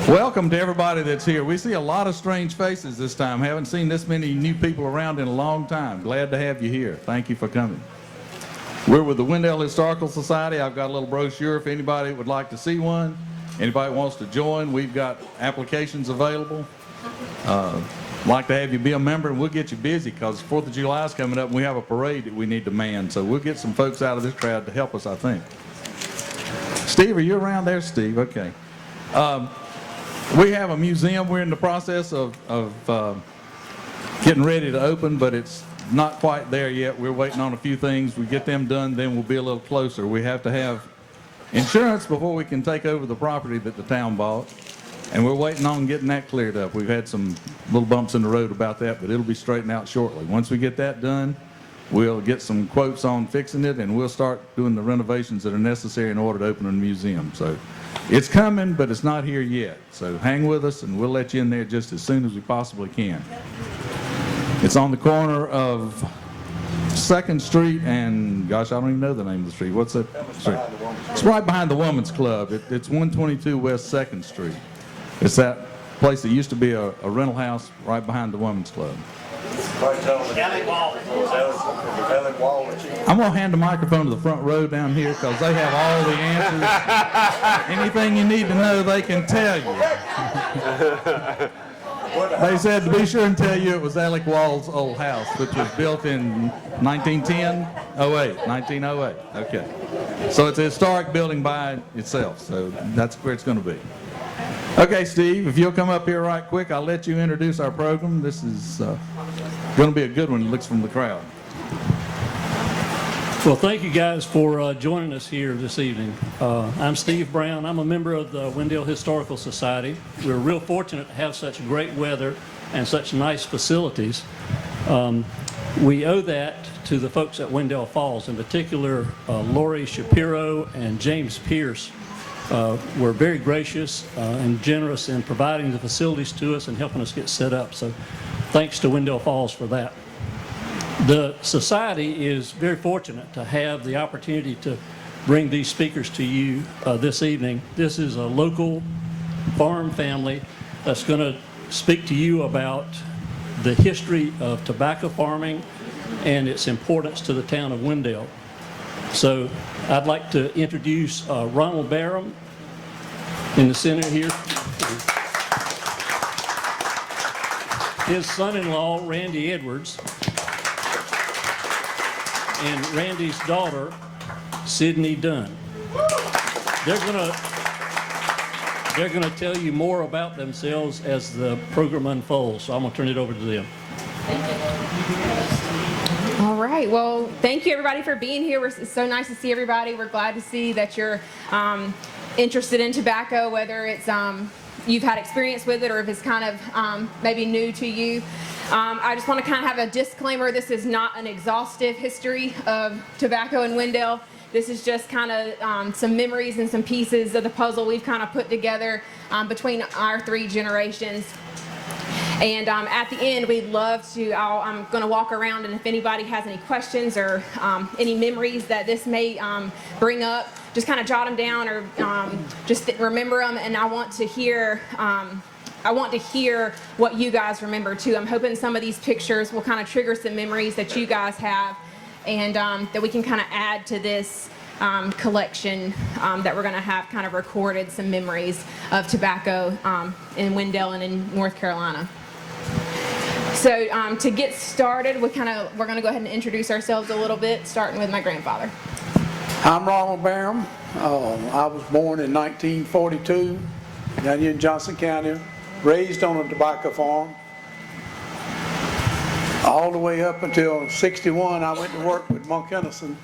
Welcome to everybody that's here. We see a lot of strange faces this time. Haven't seen this many new people around in a long time. Glad to have you here. Thank you for coming. We're with the Wendell Historical Society. I've got a little brochure if anybody would like to see one. Anybody wants to join, we've got applications available. Like to have you be a member, and we'll get you busy because 4th of July is coming up and we have a parade that we need to man. So we'll get some folks out of this crowd to help us, I think. Steve, are you around there, Steve? Okay. We have a museum. We're in the process of getting ready to open, but it's not quite there yet. We're waiting on a few things. We get them done, then we'll be a little closer. We have to have insurance before we can take over the property that the town bought, and we're waiting on getting that cleared up. We've had some little bumps in the road about that, but it'll be straightened out shortly. Once we get that done, we'll get some quotes on fixing it, and we'll start doing the renovations that are necessary in order to open a museum. So it's coming, but it's not here yet. So hang with us, and we'll let you in there just as soon as we possibly can. It's on the corner of 2nd Street and, gosh, I don't even know the name of the street. What's that street? It's right behind the Women's Club. It's 122 West 2nd Street. It's that place that used to be a rental house right behind the Women's Club. I'm going to hand the microphone to the front row down here because they have all the answers. Anything you need to know, they can tell you. They said to be sure and tell you it was Alec Wall's old house, which was built in 1908. Okay. So it's a historic building by itself, so that's where it's going to be. Okay, Steve, if you'll come up here right quick, I'll let you introduce our program. This is going to be a good one, it looks from the crowd. Well, thank you guys for joining us here this evening. I'm Steve Brown. I'm a member of the Wendell Historical Society. We're real fortunate to have such great weather and such nice facilities. We owe that to the folks at Wendell Falls, in particular Lori Shapiro and James Pierce. Were very gracious and generous in providing the facilities to us and helping us get set up. So thanks to Wendell Falls for that. The Society is very fortunate to have the opportunity to bring these speakers to you this evening. This is a local farm family that's going to speak to you about the history of tobacco farming and its importance to the town of Wendell. So I'd like to introduce Ronald Barham in the center here. His son-in-law, Randy Edwards, and Randy's daughter, Sydney Dunn. They're gonna tell you more about themselves as the program unfolds. So I'm gonna turn it over to them. All right. Well, thank you everybody for being here. It's so nice to see everybody. We're glad to see that you're interested in tobacco, whether it's you've had experience with it or if it's kind of maybe new to you. I just want to kind of have a disclaimer. This is not an exhaustive history of tobacco in Wendell. This is just kind of some memories and some pieces of the puzzle we've kind of put together between our 3 generations. And at the end, we'd love to, I'm going to walk around, and if anybody has any questions or any memories that this may bring up, just kind of jot them down or just remember them. And I want to hear what you guys remember too. I'm hoping some of these pictures will kind of trigger some memories that you guys have, and that we can kind of add to this collection that we're going to have kind of recorded some memories of tobacco in Wendell and in North Carolina. So to get started, we're going to go ahead and introduce ourselves a little bit, starting with my grandfather. I'm Ronald Barham. I was born in 1942 down here in Johnson County, raised on a tobacco farm. All the way up until 61, I went to work with Monk Hennison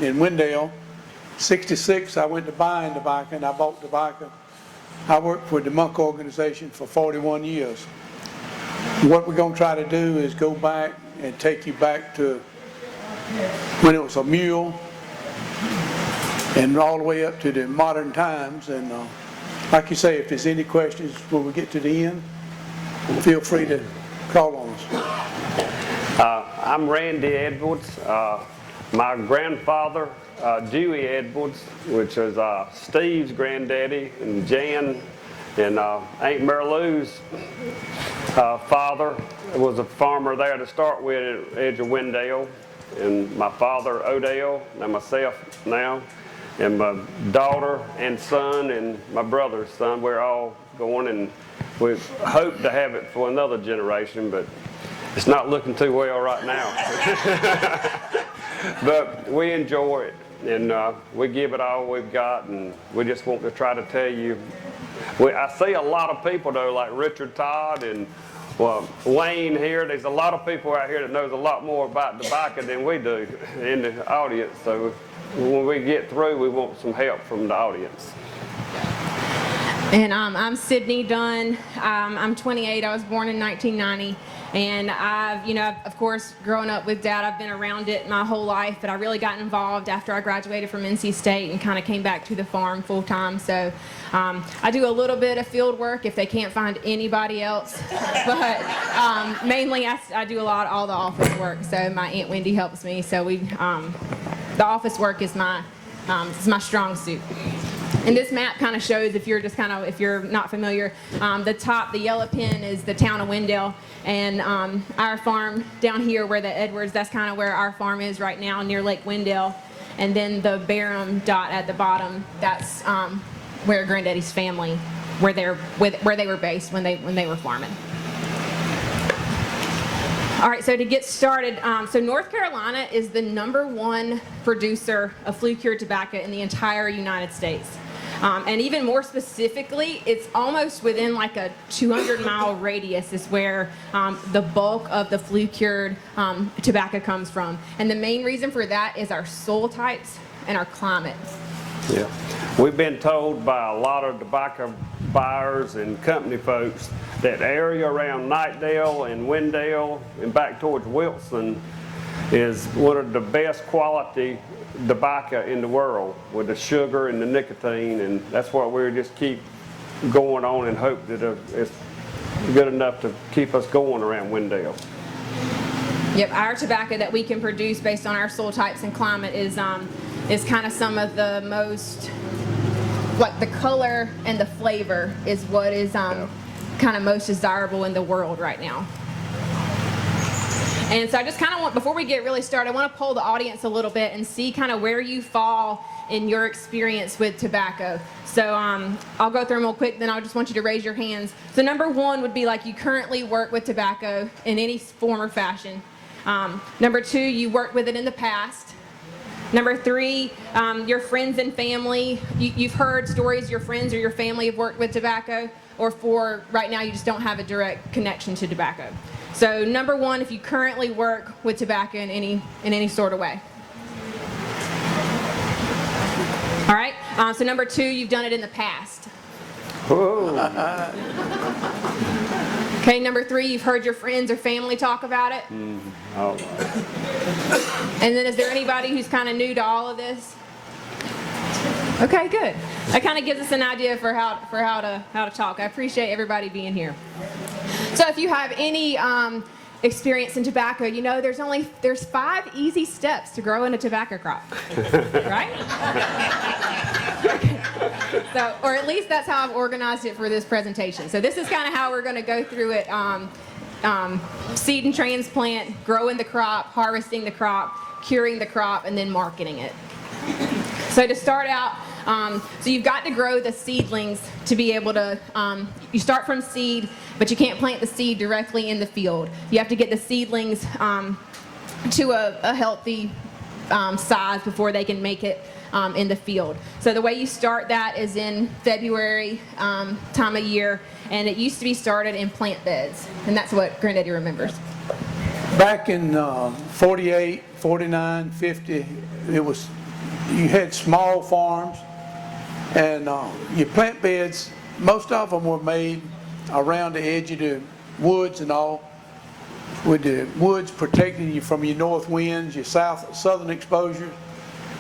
in Wendell. 66, I went to buying tobacco, and I bought tobacco. I worked for the Monk organization for 41 years. What we're going to try to do is go back and take you back to when it was a mule and all the way up to the modern times. And like you say, if there's any questions when we get to the end, feel free to call on us. I'm Randy Edwards. My grandfather, Dewey Edwards, which was Steve's granddaddy, and Jan And Aunt Mary Lou's father was a farmer there to start with at the edge of Wendell. And my father, Odell, and myself now, and my daughter and son and my brother's son, we're all going, and we hope to have it for another generation, but it's not looking too well right now. But we enjoy it, and we give it all we've got, and we just want to try to tell you. I see a lot of people though, like Richard Todd and Wayne here. There's a lot of people out here that knows a lot more about tobacco than we do in the audience. So when we get through, we want some help from the audience. And I'm Sydney Dunn. I'm 28. I was born in 1990. And of course, growing up with Dad, I've been around it my whole life, but I really got involved after I graduated from NC State and kind of came back to the farm full time. So I do a little bit of field work if they can't find anybody else, but mainly I do all the office work. So my Aunt Wendy helps me. So the office work is my strong suit. And this map kind of shows, if you're not familiar, the yellow pin is the town of Wendell, and our farm down here where the Edwards, that's kind of where our farm is right now, near Lake Wendell. And then the Barham dot at the bottom, that's where Granddaddy's family, where they were based when they were farming. All right, so to get started, so North Carolina is the #1 producer of flue-cured tobacco in the entire United States. And even more specifically, it's almost within like a 200-mile radius is where the bulk of the flue-cured tobacco comes from. And the main reason for that is our soil types and our climate. Yeah, we've been told by a lot of tobacco buyers and company folks that area around Knightdale and Wendell and back towards Wilson is one of the best quality tobacco in the world with the sugar and the nicotine, and that's what we just keep going on and hope that it's good enough to keep us going around Wendell. Yep, our tobacco that we can produce based on our soil types and climate is kind of some of the most, like the color and the flavor is what is kind of most desirable in the world right now. And so I just kind of want, before we get really started, I want to poll the audience a little bit and see kind of where you fall in your experience with tobacco. So I'll go through them real quick, then I just want you to raise your hands. So #1 would be like you currently work with tobacco in any form or fashion. #2, you worked with it in the past. #3, your friends and family, you've heard stories your friends or your family have worked with tobacco, or 4, right now you just don't have a direct connection to tobacco. So #1, if you currently work with tobacco in any sort of way. All right, so #2, you've done it in the past. Whoa. Okay, #3, you've heard your friends or family talk about it. Oh. And then is there anybody who's kind of new to all of this? Okay, good. That kind of gives us an idea for how to talk. I appreciate everybody being here. So if you have any experience in tobacco, you know there's 5 easy steps to growing a tobacco crop, right? So, or at least that's how I've organized it for this presentation. So this is kind of how we're going to go through it. Seed and transplant, growing the crop, harvesting the crop, curing the crop, and then marketing it. So to start out, so you've got to grow the seedlings to be able to, you start from seed, but you can't plant the seed directly in the field. You have to get the seedlings to a healthy size before they can make it in the field. So the way you start that is in February time of year, and it used to be started in plant beds, and that's what Granddaddy remembers. Back in 48, 49, 50, you had small farms, and your plant beds, most of them were made around the edge of the woods and all, with the woods protecting you from your north winds, your southern exposure,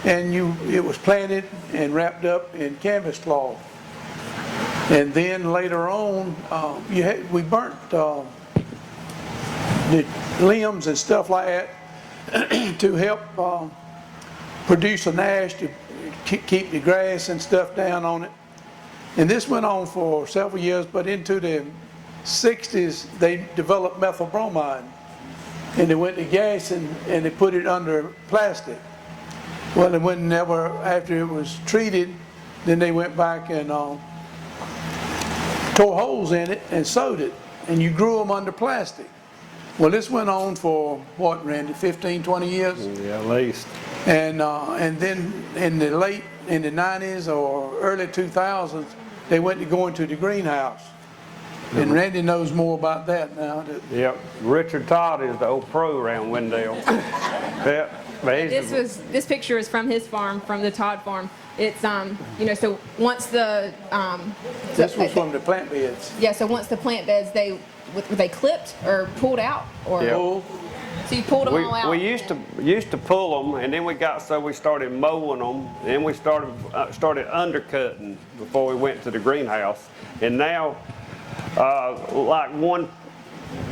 and it was planted and wrapped up in canvas cloth. And then later on, we burnt the limbs and stuff like that to help produce an ash to keep the grass and stuff down on it. And this went on for several years, but into the 60s, they developed methyl bromide. And they went to gas and they put it under plastic. Well, and after it was treated, then they went back and tore holes in it and sewed it. And you grew them under plastic. Well, this went on for, what, Randy, 15, 20 years? Yeah, at least. And then in the 90s or early 2000s, they went to go into the greenhouse. And Randy knows more about that now. Yep, Richard Todd is the old pro around Wendell. Yeah, but This picture is from his farm, from the Todd farm. It's so once the This was from the plant beds. yeah, so once the plant beds were they clipped or pulled out or Yeah. so you pulled them all out. We used to pull them, and then we started mowing them, and then we started undercutting before we went to the greenhouse, and now. Like one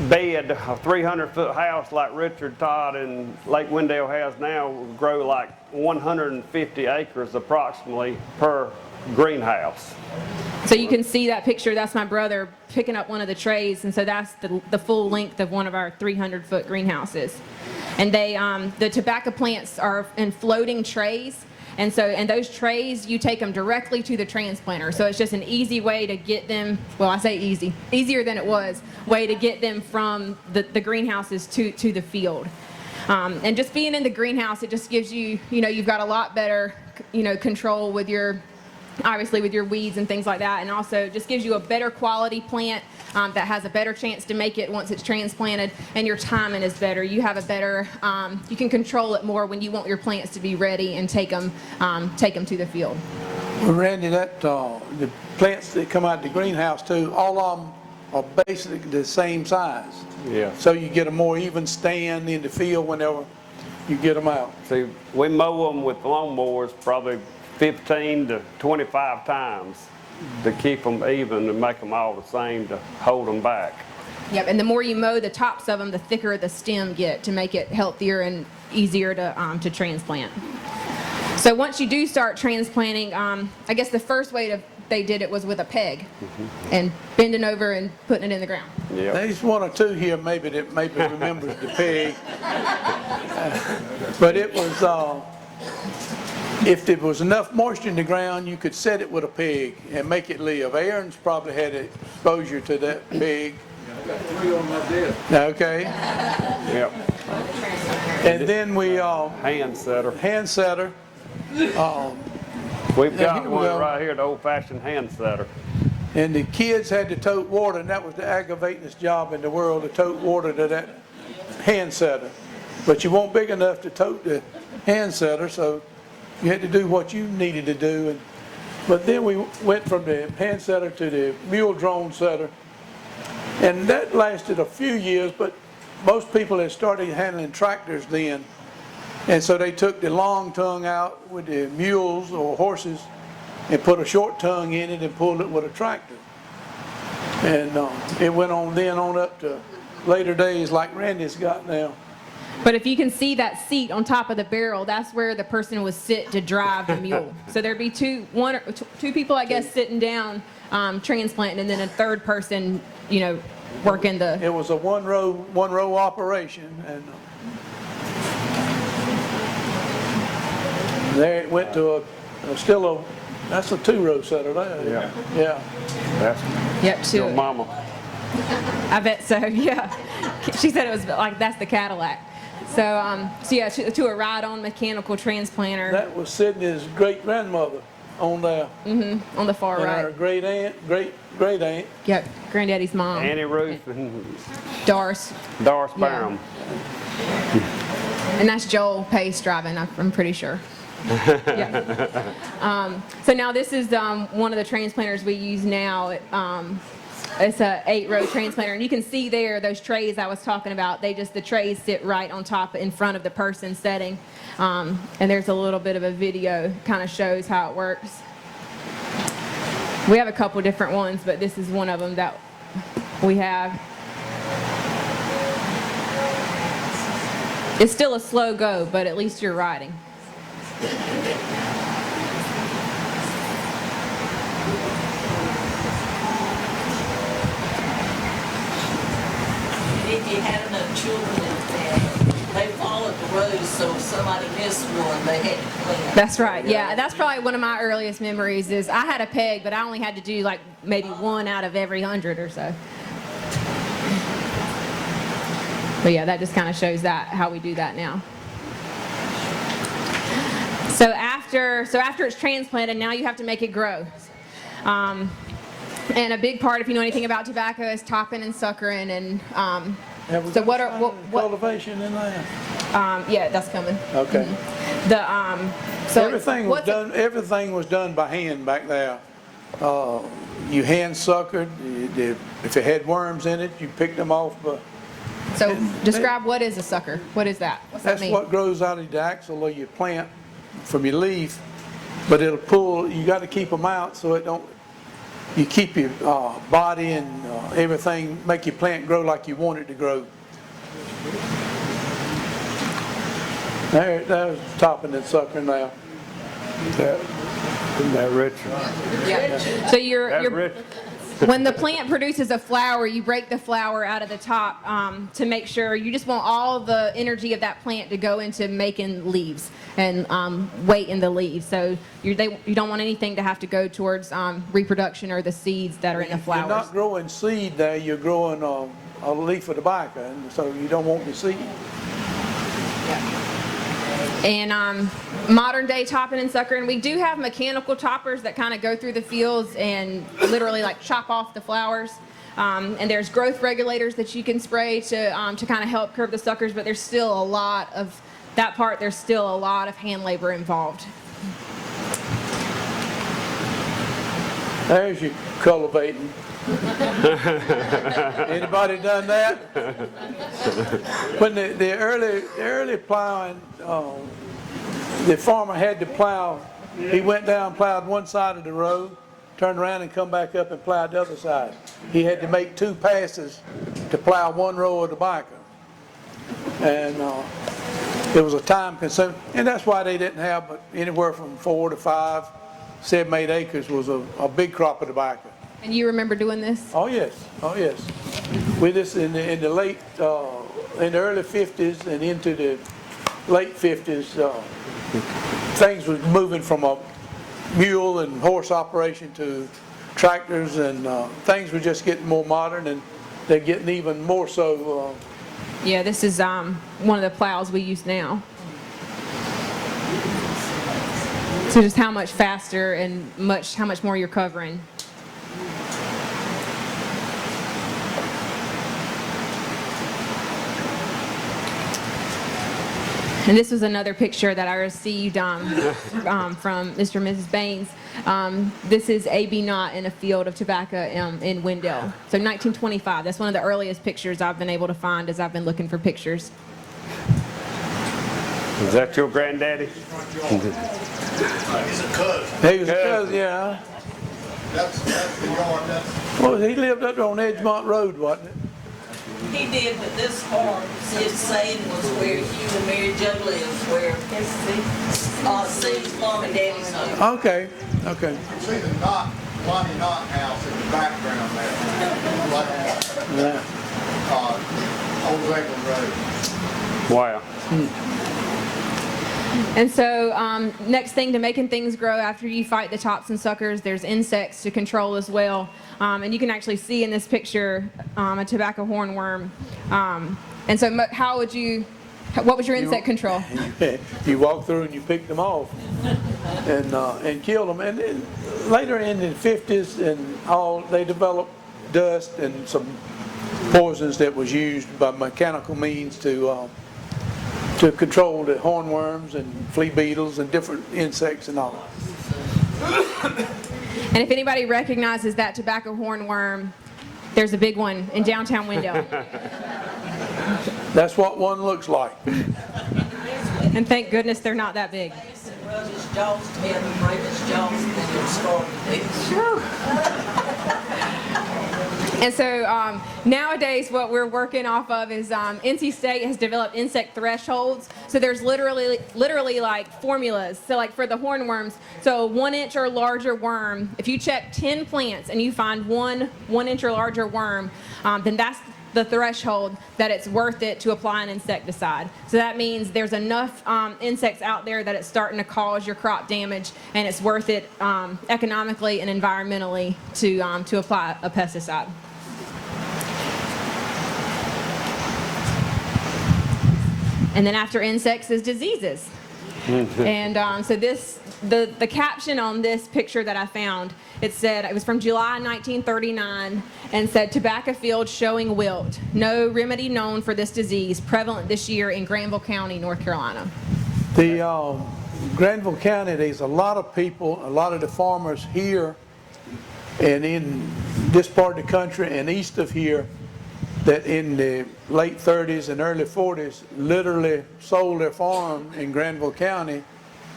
bed, a 300-foot house like Richard Todd and Lake Wendell has now will grow like 150 acres approximately per greenhouse. So you can see that picture. That's my brother picking up one of the trays, and so that's the full length of one of our 300-foot greenhouses. And the tobacco plants are in floating trays. And those trays, you take them directly to the transplanter. So it's just an easy way to get them, well, I say easy, easier than it was, way to get them from the greenhouses to the field. And just being in the greenhouse, it just gives you, you've got a lot better, control with obviously with your weeds and things like that. And also just gives you a better quality plant that has a better chance to make it once it's transplanted, and your timing is better. You have a better, you can control it more when you want your plants to be ready and take them to the field. Well, Randy, the plants that come out of the greenhouse too, all of them are basically the same size. Yeah. So you get a more even stand in the field whenever you get them out. See, we mow them with lawnmowers probably 15 to 25 times to keep them even and make them all the same to hold them back. Yep, and the more you mow the tops of them, the thicker the stem get to make it healthier and easier to transplant. So once you do start transplanting, I guess the first way they did it was with a peg and bending over and putting it in the ground. Yeah. There's one or two here maybe that remembers the peg. But it was, if there was enough moisture in the ground, you could set it with a peg and make it live. Aaron's probably had exposure to that peg. I got 3 on my desk. Okay. Yep. And then we, Hand setter. hand setter. We've Yeah, got here we one go. right here, the old-fashioned hand setter. And the kids had to tote water, and that was the aggravatingest job in the world, to tote water to that hand setter. But you weren't big enough to tote the hand setter, so you had to do what you needed to do. But then we went from the hand setter to the mule drone setter. And that lasted a few years, but most people had started handling tractors then. And so they took the long tongue out with the mules or horses and put a short tongue in it and pulled it with a tractor. And it went on then on up to later days like Randy's got now. But if you can see that seat on top of the barrel, that's where the person would sit to drive the mule. So there'd be two people, I guess, sitting down transplanting, and then a third person, working the. It was a one row operation, and there it went to that's a 2-row setter there. Yeah. Yeah. That's Yep, two. your mama. I bet so. Yeah. She said it was like that's the Cadillac. So yeah, to a ride-on mechanical transplanter. That was Sydney's great grandmother on there. On the far And right. her great aunt. Yep, Granddaddy's mom. Annie Ruth and Doris. Doris Barham. And that's Joel Pace driving, I'm pretty sure. Yeah. So now this is one of the transplanters we use now. It's a 8-row transplanter, and you can see there those trays I was talking about. The trays sit right on top in front of the person setting. And there's a little bit of a video kind of shows how it works. We have a couple different ones, but this is one of them that we have. It's still a slow go, but at least you're riding. children and they followed the rules, so if somebody missed one, they had to clean up. That's right. Yeah, that's probably one of my earliest memories. Is I had a peg, but I only had to do like maybe one out of every 100 or so. But yeah, that just kind of shows that how we do that now. So after it's transplanted, now you have to make it grow. And a big part, if you know anything about tobacco, is topping and suckering. And Have we so got what cultivation in there? yeah, that's coming. Okay. So Everything was done by hand back there. You hand suckered. If it had worms in it, you picked them off. So describe what is a sucker. What is that? What's that That's mean? what grows out of the axil of your plant from your leaf, but it'll pull. You got to keep them out so it don't. You keep your body and everything, make your plant grow like you want it to grow. There's topping and suckering now. Isn't that rich? Yeah. So That's you're rich. when the plant produces a flower, you break the flower out of the top to make sure you just want all the energy of that plant to go into making leaves and weight in the leaves. So you don't want anything to have to go towards reproduction or the seeds that are in the flowers. You're not growing seed there, you're growing a leaf of tobacco, and so you don't want the seed. And modern day topping and suckering, we do have mechanical toppers that kind of go through the fields and literally like chop off the flowers. And there's growth regulators that you can spray to kind of help curb the suckers, but there's still a lot of that part. There's still a lot of hand labor involved. There's your cultivating. Anybody done that? When the early plowing, the farmer had to plow. He went down, plowed one side of the row, turned around and come back up and plowed the other side. He had to make 2 passes to plow 1 row of tobacco. And it was a time consuming, and that's why they didn't have but anywhere from 4 to 5, 7, 8 acres was a big crop of tobacco. And you remember doing this? Oh yes, oh yes. With this in the early 50s and into the late 50s, things were moving from a mule and horse operation to tractors, and things were just getting more modern, and they're getting even more so. Yeah, this is one of the plows we use now. So just how much faster and how much more you're covering. And this was another picture that I received from Mr. and Mrs. Baines. This is A.B. Knott in a field of tobacco in Wendell. So 1925. That's one of the earliest pictures I've been able to find as I've been looking for pictures. Is that your granddaddy? He was a cousin, yeah. That's the yard. Well, he lived up there on Edgemont Road, wasn't it? He did, but this part, his saying was where Hugh and Mary Jo lives, where Steve's mom and daddy's home. Okay, okay. You see the Lonnie Knott house in the background there. Like, Yeah. Old England Road. Wow. And so next thing to making things grow after you fight the tops and suckers, there's insects to control as well. And you can actually see in this picture a tobacco hornworm. And so what was your insect control? You walk through and you pick them off and kill them. And then later in the 50s and all, they developed dust and some poisons that was used by mechanical means to control the hornworms and flea beetles and different insects and all. And if anybody recognizes that tobacco hornworm, there's a big one in downtown Wendell. That's what one looks like. And thank goodness they're not that big. Rub his jaws together and break his jaws, and then he'll start to And so nowadays what we're working off of is NC State has developed insect thresholds. So there's literally like formulas. So like for the hornworms, so 1 inch or larger worm, if you check 10 plants and you find one inch or larger worm, then the threshold that it's worth it to apply an insecticide. So that means there's enough insects out there that it's starting to cause your crop damage, and it's worth it economically and environmentally to apply a pesticide. And then after insects is diseases. And so the caption on this picture that I found, it was from July 1939, and said, "Tobacco fields showing wilt. No remedy known for this disease, prevalent this year in Granville County, North Carolina." The Granville County, there's a lot of people, a lot of the farmers here and in this part of the country and east of here that in the late 30s and early 40s literally sold their farm in Granville County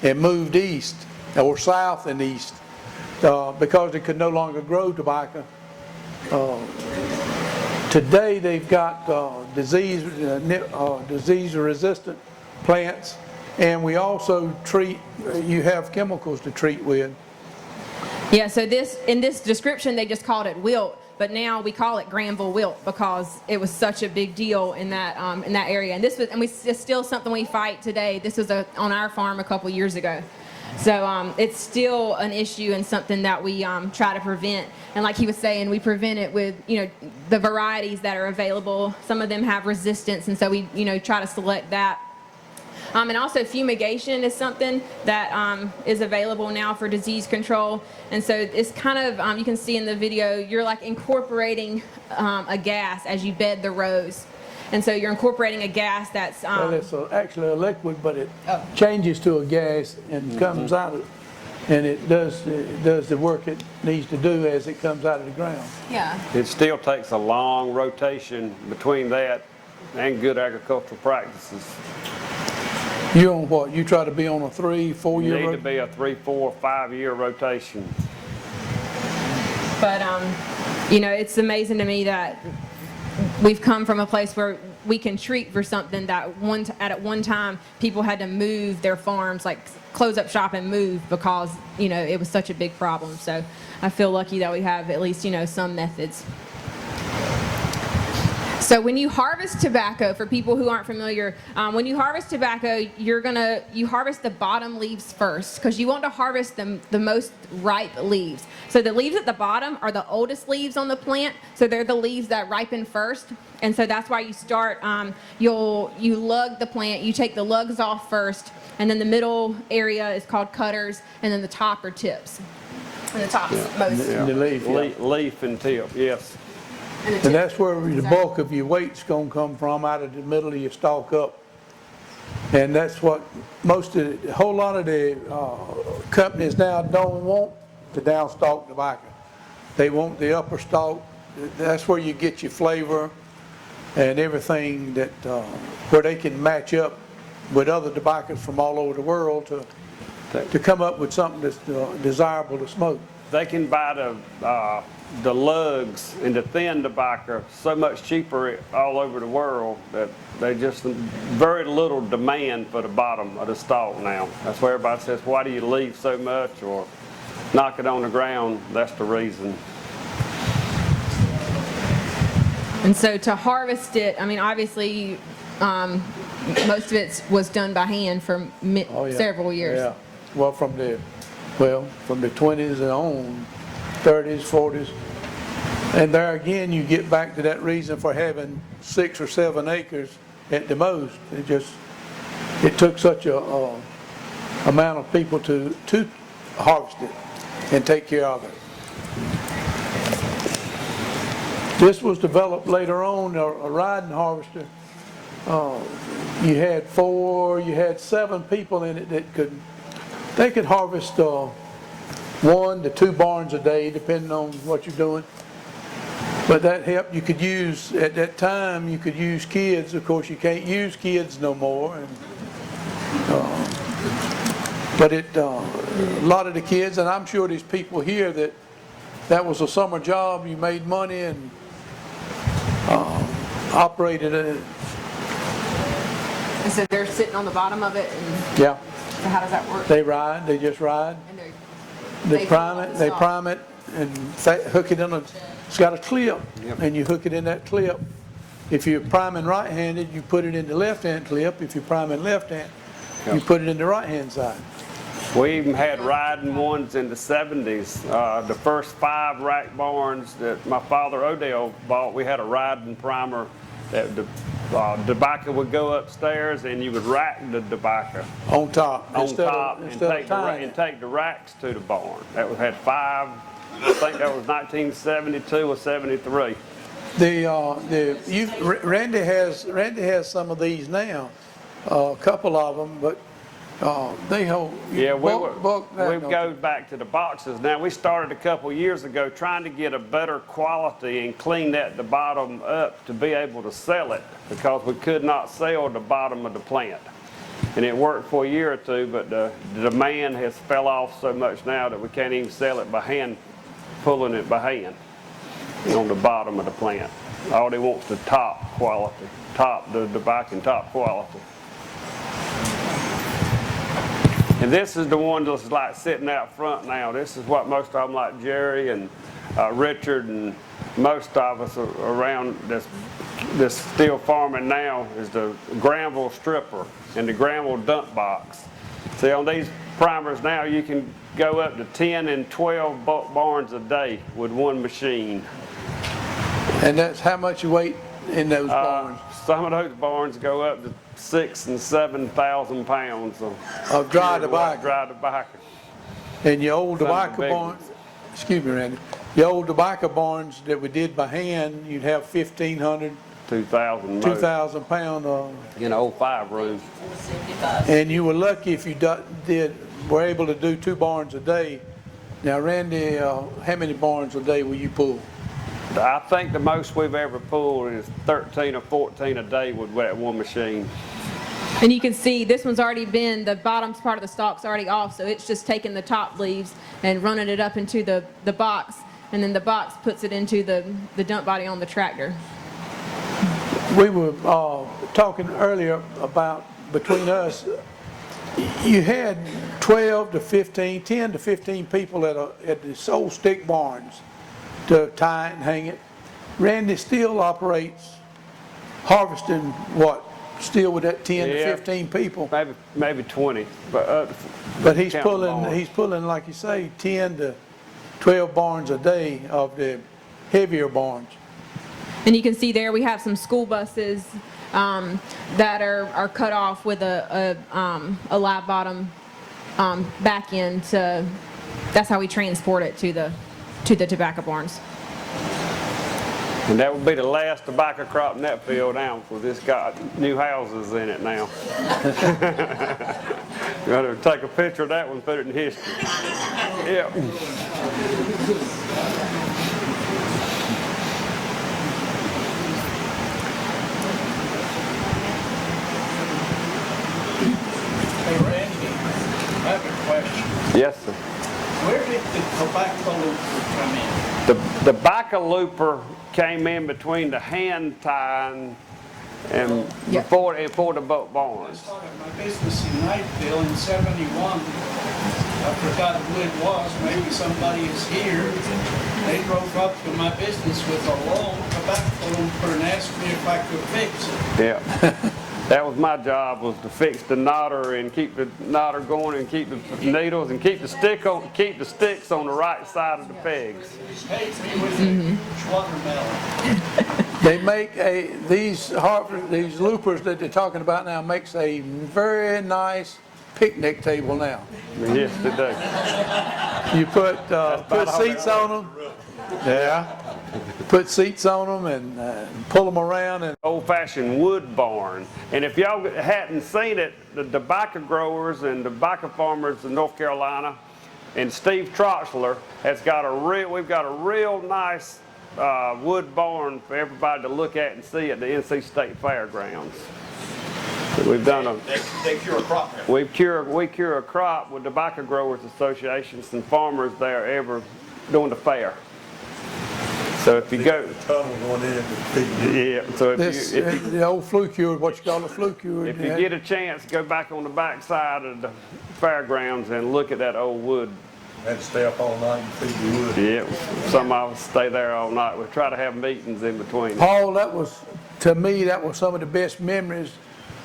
and moved east or south and east because they could no longer grow tobacco. Today they've got disease-resistant plants, and we also you have chemicals to treat with. Yeah, so in this description they just called it wilt, but now we call it Granville wilt because it was such a big deal in that area. And it's still something we fight today. This was on our farm a couple years ago. So it's still an issue and something that we try to prevent. And like he was saying, we prevent it with the varieties that are available. Some of them have resistance, and so we try to select that. And also fumigation is something that is available now for disease control. And so it's kind of, you can see in the video, you're like incorporating a gas as you bed the rows. And so you're incorporating a gas that's... well, it's actually a liquid, but it changes to a gas and comes out of it. And it does the work it needs to do as it comes out of the ground. Yeah. It still takes a long rotation between that and good agricultural practices. You on what? You try to be on a 3-4 year You need to rotation? be a 3, 4, 5 year rotation. But, it's amazing to me that we've come from a place where we can treat for something that at one time people had to move their farms, like close up shop and move because, it was such a big problem. So I feel lucky that we have at least, some methods. So when you harvest tobacco, for people who aren't familiar, when you harvest tobacco, you harvest the bottom leaves first because you want to harvest the most ripe leaves. So the leaves at the bottom are the oldest leaves on the plant, so they're the leaves that ripen first. And so that's why you start, you lug the plant, you take the lugs off first, and then the middle area is called cutters, and then the top are tips. And the top's most. Yeah. The leaf, yeah. Leaf and tip, yes. And that's where the bulk of your weight's going to come from, out of the middle of your stalk up. And that's what a whole lot of the companies now don't want the downstalk tobacco. They want the upper stalk. That's where you get your flavor and everything that where they can match up with other tobaccos from all over the world to come up with something that's desirable to smoke. They can buy the lugs and the thin tobacco so much cheaper all over the world that they just very little demand for the bottom of the stalk now. That's why everybody says, why do you leave so much or knock it on the ground? That's the reason. And so to harvest it, obviously most of it was done by hand for several years. Yeah. Well, from the 20s and on, 30s, 40s. And there again, you get back to that reason for having 6 or 7 acres at the most. It took such a amount of people to harvest it and take care of it. This was developed later on, a riding harvester. You had 7 people in it that they could harvest 1 to 2 barns a day, depending on what you're doing. But that helped. You could use, at that time, you could use kids. Of course, you can't use kids no more. But a lot of the kids, and I'm sure there's people here that was a summer job. You made money and operated it. And so they're sitting on the bottom of it. And Yeah. So how does that work? They just ride. And They prime it, and hook it in it's got a clip, and you hook it in that clip, If you're priming right-handed, you put it in the left-hand clip. If you're priming left-hand, you put it in the right-hand side. We even had riding ones in the 70s. The first 5 rack barns that my father Odell bought, we had a riding primer that the tobacco would go upstairs and you would rack the tobacco On top. on instead top of, and instead take, of tying it. the racks to the barn. That had 5, I think that was 1972 or 73. Randy has some of these now, a couple of them, but they hold. Yeah, bulk that, we've go back to the boxes. Now, we started a couple years ago trying to get a better quality and clean the bottom up to be able to sell it because we could not sell the bottom of the plant. And it worked for a year or two, but the demand has fell off so much now that we can't even sell it by hand, pulling it by hand on the bottom of the plant. All they want is the top quality, the back and top quality. And this is the one that's like sitting out front now. This is what most of them, like Jerry and Richard and most of us around this still farming now, is the Granville stripper and the Granville dump box. See, on these primers now, you can go up to 10 and 12 barns a day with one machine. And that's how much you weight in those barns? Some of those barns go up to 6,000 and 7,000 pounds Of dry tobacco. Dry tobacco. And your old Some of the tobacco big barns, excuse me, Randy, your old tobacco barns that we did by hand, you'd have 1,500, 2,000. 2,000 pound, In an old 5 room. 475. and you were lucky if you were able to do 2 barns a day. Now, Randy, how many barns a day will you pull? I think the most we've ever pulled is 13 or 14 a day with that one machine. And you can see this one's already been, the bottom's part of the stalk's already off, so it's just taking the top leaves and running it up into the box, and then the box puts it into the dump body on the tractor. We were talking earlier about, between us, you had 12 to 15, 10 to 15 people at the old stick barns to tie it and hang it. Randy still operates harvesting, what, still with that 10 to 15 people? Maybe 20. But But he's pulling, like you say, 10 to 12 barns a day of the heavier barns. And you can see there we have some school buses that are cut off with a live bottom back end to, that's how we transport it to the tobacco barns. And that would be the last tobacco crop in that field now, because it's got new houses in it now. You got to take a picture of that one and put it in history. Yeah. Hey Randy, I have a question. Yes, sir. Where did the tobacco looper come in? The tobacco looper came in between the hand tying and before the boat I barns. started my business in Knightsville in '71. I forgot who it was, maybe somebody is here. They drove up to my business with a long tobacco looper and asked me if I could fix it. Yeah. That was my job, was to fix the knotter and keep the knotter going and keep the needles and keep the sticks on the right side of the pegs. Hate me with a huge watermelon. They make these loopers that they're talking about now makes a very nice picnic table now. Yes, they do. You put seats on them. Yeah. Put seats on them and pull them around. And Old-fashioned wood barn. And if y'all hadn't seen it, the tobacco growers and tobacco farmers in North Carolina and Steve Troxler we've got a real nice wood barn for everybody to look at and see at the NC State Fairgrounds. We've done They cure a crop now. we cure a crop with tobacco growers associations and farmers there every during the fair. So if you go, Tunnel going in. yeah. So the old Flue-Cured, what you call a Flue-Cured. if you get a chance, go back on the back side of the fairgrounds and look at that old wood. Had to stay up all night and feed the wood. Yeah, some of us stay there all night. We try to have meetings in between. Paul, that was to me, that was some of the best memories.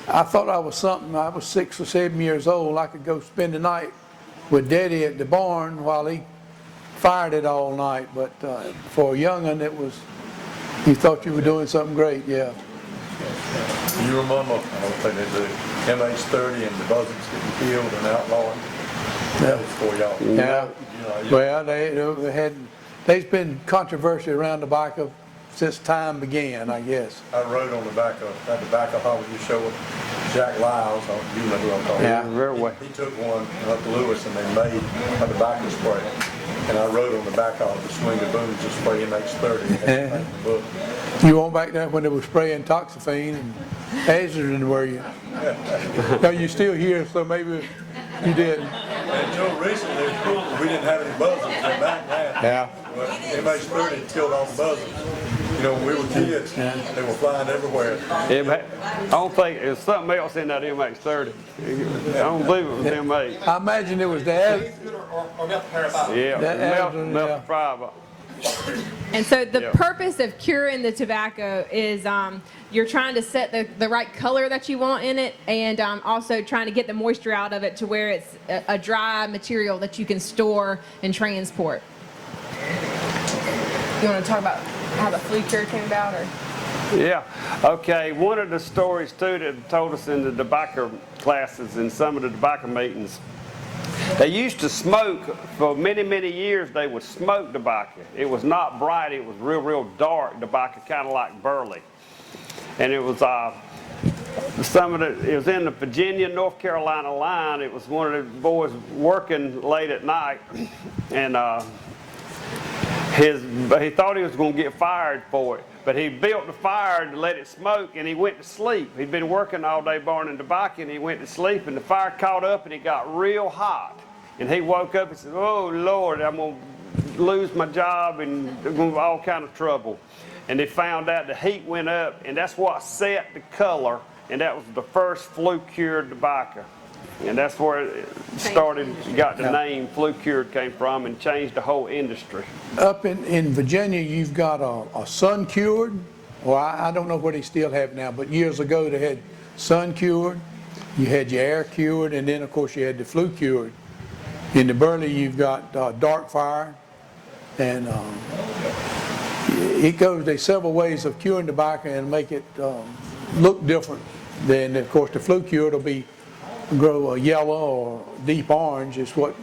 I thought I was something. I was 6 or 7 years old. I could go spend the night with Daddy at the barn while he fired it all night. But for a young'un, it was, you thought you were doing something great, yeah. You remember, I don't think they do, MH-30 and the buzzards getting killed and outlawed? That was for y'all. Yeah. You know, Well, there's been controversy around tobacco since time began, I guess. I rode on the back of Hollywood show with Jack Lyles, you know who I'm talking Yeah. about. He took one up to Lewis and they made a tobacco spray. And I rode on the back of the swing of booms to spray MH-30. You went back there when they were spraying toxaphene and azarine, were you? No, you're still here, so maybe you didn't. And Joe, recently, we didn't have any buzzards. They're back now. Yeah. Well, MH-30 killed all the buzzards. You know, when we were kids, they were flying everywhere. I don't think there's something else in that MH-30. I don't believe it was M8. I imagine it was the Yeah, azarine, melt fiber. And so the Yeah. purpose of curing the tobacco is you're trying to set the right color that you want in it, and also trying to get the moisture out of it to where it's a dry material that you can store and transport. You want to talk about how the Flue-Cured came about, or? Yeah. Okay. One of the stories too that told us in the tobacco classes in some of the tobacco meetings, they used to smoke for many, many years. They would smoke tobacco. It was not bright. It was real, real dark tobacco, kind of like burley. And it was it was in the Virginia, North Carolina line. It was one of the boys working late at night, and he thought he was going to get fired for it. But he built the fire to let it smoke, and he went to sleep. He'd been working all day burning tobacco, and he went to sleep, and the fire caught up, and it got real hot. And he woke up and said, "Oh, Lord, I'm going to lose my job and all kind of trouble." And they found out the heat went up, and that's what set the color, and that was the first Flue-Cured tobacco. And that's where it started, got the name Flue-Cured came from, and changed the whole industry. Up in Virginia, you've got a sun-cured, or I don't know what they still have now, but years ago they had sun-cured, you had your air-cured, and then of course you had the Flue-Cured. In the Burley, you've got dark fire, and there's several ways of curing tobacco and make it look different. Then of course the Flue-Cured will grow a yellow or deep orange is what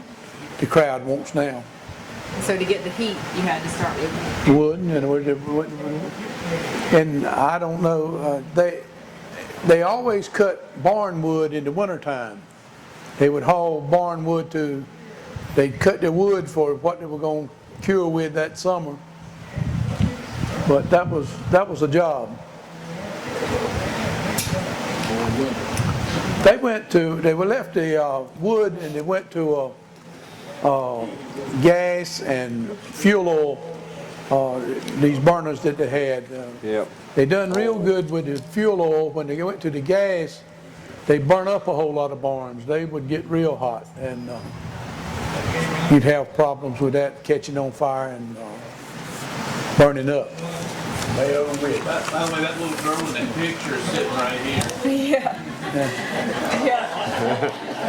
the crowd wants now. So to get the heat, you had to start with Wood, and I don't know, they always cut barn wood in the wintertime. They would haul barn wood they'd cut the wood for what they were going to cure with that summer. But that was a job. They left the wood and they went to gas and fuel oil, these burners that they had. Yep. They done real good with the fuel oil. When they went to the gas, they burn up a whole lot of barns. They would get real hot, and you'd have problems with that catching on fire and burning up. By the way, that little girl in that picture is sitting right here.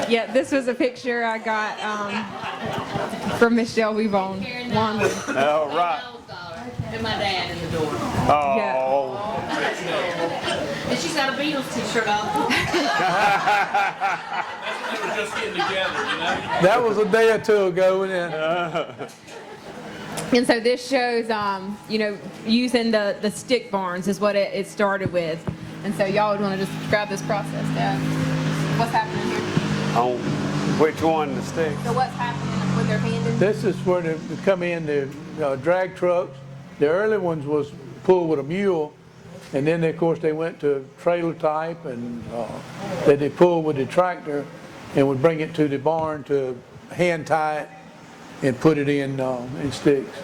Yeah, this was a picture I got from Miss Shelby Vaughn. All right. And my dad in the door. Oh. And she's got a Beatles t-shirt on. They were just getting together, you know? That was a day or two ago. And And so this shows, using the stick barns is what it started with. And so y'all would want to just describe this process, Dad. What's happening here? On which one, the stick? So what's happening with their hand in? this is where they come in, the drag trucks. The early ones was pulled with a mule, and then of course they went to trailer type, and that they pulled with the tractor and would bring it to the barn to hand tie it and put it in sticks.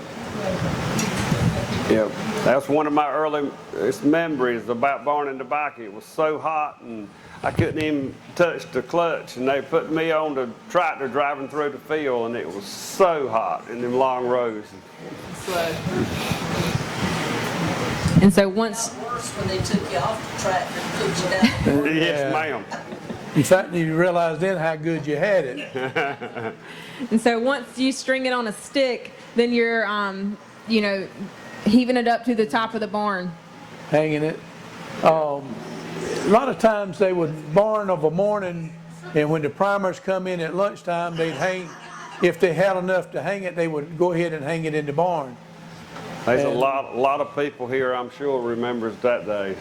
Yep. That's one of my earliest memories about burning tobacco. It was so hot, and I couldn't even touch the clutch, and they put me on the tractor driving through the field, and it was so hot in them long rows. And so once worse when they took you off the tractor and put you down. Yes, ma'am. In fact, you realized then how good you had it. And so once you string it on a stick, then you're, you know, heaving it up to the top of the barn. Hanging it. A lot of times they would barn of a morning, and when the primers come in at lunchtime, they'd hang, if they had enough to hang it, they would go ahead and hang it in the barn. There's a lot of people here, I'm sure, remembers that day.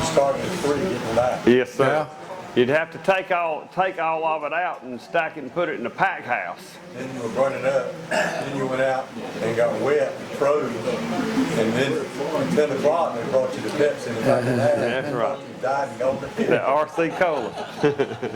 Starting at 3, getting light. Yes, sir. Yeah. You'd have to take all of it out and stack it and put it in the pack house. Then you were burning up, then you went out and got wet and froze, and then 10 o'clock they brought you the Pepsi in the back of the house. That's right. You died and gone to The bed. RC Cola.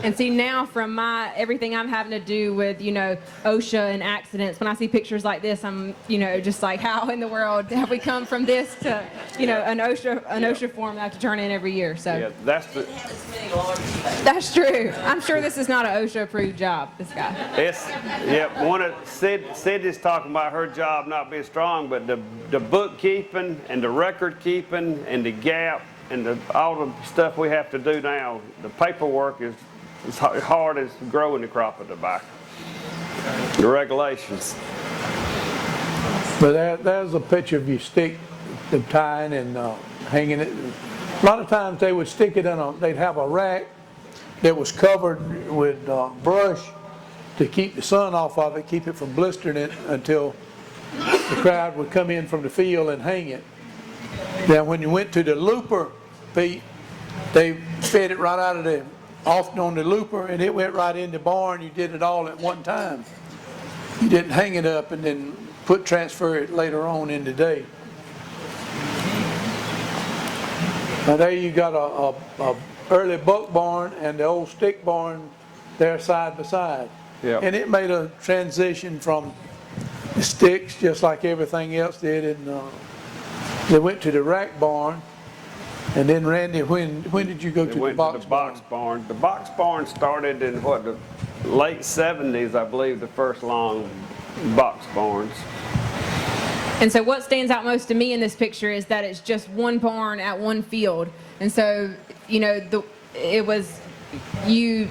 And see now from everything I'm having to do with, you know, OSHA and accidents, when I see pictures like this, I'm, you know, just like, how in the world have we come from this to, you know, an OSHA form that I have to turn in every year, so. Yeah, that's the, Had as many large bags. That's true. I'm sure this is not an OSHA approved job, this guy. it's, yeah, Sydney's talking about her job not being strong, but the bookkeeping and the record keeping and the gap and all the stuff we have to do now, the paperwork is as hard as growing the crop of tobacco. The regulations. But there's a picture of you stick, the tying and hanging it. A lot of times they would stick it they'd have a rack that was covered with brush to keep the sun off of it, keep it from blistering it until the crowd would come in from the field and hang it. Now when you went to the looper, Pete, they fed it right out of off on the looper, and it went right in the barn. You did it all at one time. You didn't hang it up and then transfer it later on in the day. Now there you got a early buck barn and the old stick barn there side by side. Yep. And it made a transition from the sticks just like everything else did, and they went to the rack barn. And then Randy, when did you go to the box barn? The box barn started in the late 70s, I believe, the first long box barns. And so what stands out most to me in this picture is that it's just one barn at one field. And so, you know, it was, you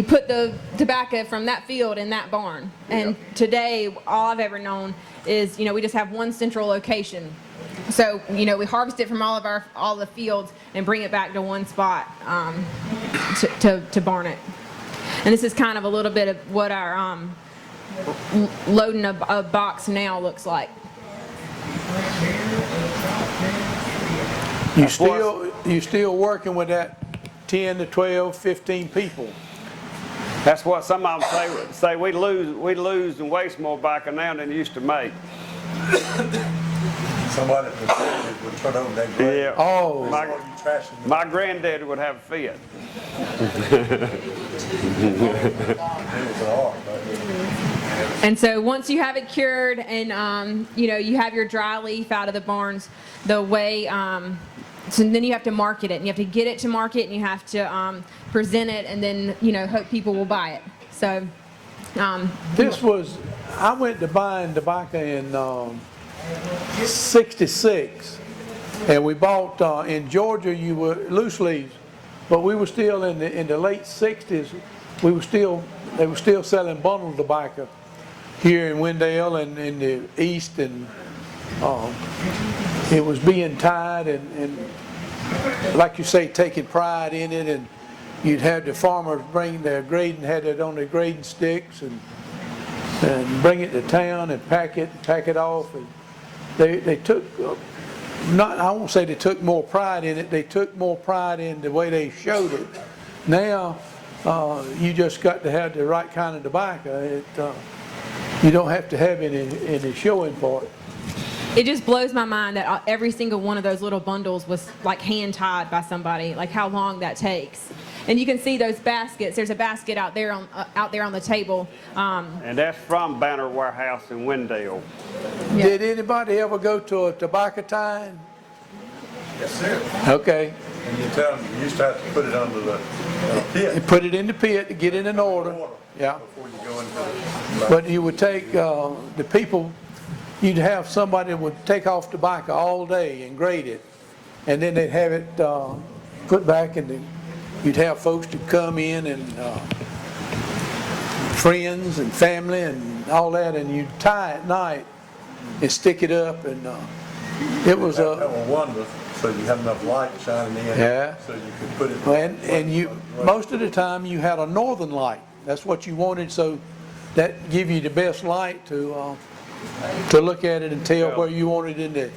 put the tobacco from that field in that barn. And today, all I've ever known is, you know, we just have one central location. So, you know, we harvest it from all the fields and bring it back to one spot to barn it. And this is kind of a little bit of what our loading a box now looks like. You still working with that 10 to 12, 15 people? That's what some of them say we lose and waste more tobacco now than used to make. Somebody at the facility would turn over that grade. Yeah. Oh. Why are you trashing My granddaddy would have a fit. it? It was an art, but And so once you have it cured and you know, you have your dry leaf out of the barns, the way so then you have to market it, and you have to get it to market, and you have to present it, and then, you know, hope people will buy it. So I went to buying tobacco in 66, and we bought in Georgia, you were loose leaves, but we were still in the late 60s. They were still selling bundled tobacco here in Wendell and in the east, and it was being tied and like you say, taking pride in it. And you'd have the farmers bring their grading, had it on their grading sticks, and bring it to town and pack it off. And they took, I won't say they took more pride in it, they took more pride in the way they showed it. Now, you just got to have the right kind of tobacco. You don't have to have any showing part. it just blows my mind that every single one of those little bundles was like hand tied by somebody, like how long that takes. And you can see those baskets. There's a basket out there on the table. And that's from Banner Warehouse in Wendell. Yeah. Did anybody ever go to a tobacco tying? yes, sir. Okay. And you tell them, you used to have to put it under the You pit. put it in the pit to get it in order. Yeah. Before you go into the. But you would take the people you'd have somebody that would take off tobacco all day and grade it, and then they'd have it put back, and you'd have folks to come in and friends and family and all that, and you'd tie at night and stick it up, and it was That was wonderful, so you had enough light shining in. Yeah. So you could put it. and you, most of the time you had a northern light. That's what you wanted, so that give you the best light to look at it and tell where you wanted it in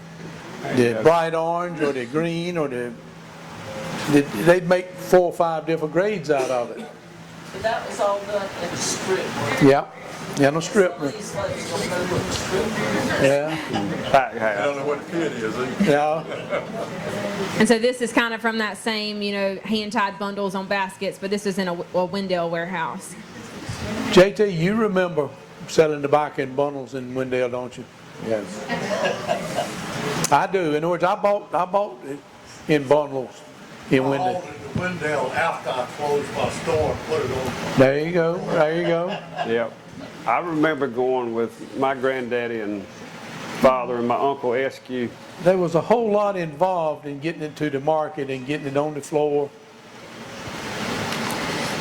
the bright orange or the green or they'd make 4 or 5 different grades out of it. But that was all done in the strip. Yeah, no strip. Some of these folks don't know what the strip is. Yeah, Pack I house. don't know what the pit is either. yeah. And so this is kind of from that same, hand-tied bundles on baskets, but this is in a Wendell warehouse. JT, you remember selling tobacco in bundles in Wendell, don't you? Yes. I do. In other words, I bought it in bundles in I Wendell. hauled it to Wendell after I closed my store and put it on. There you go. There you go. Yep. I remember going with my granddaddy and father and my uncle Eskew. There was a whole lot involved in getting it to the market and getting it on the floor.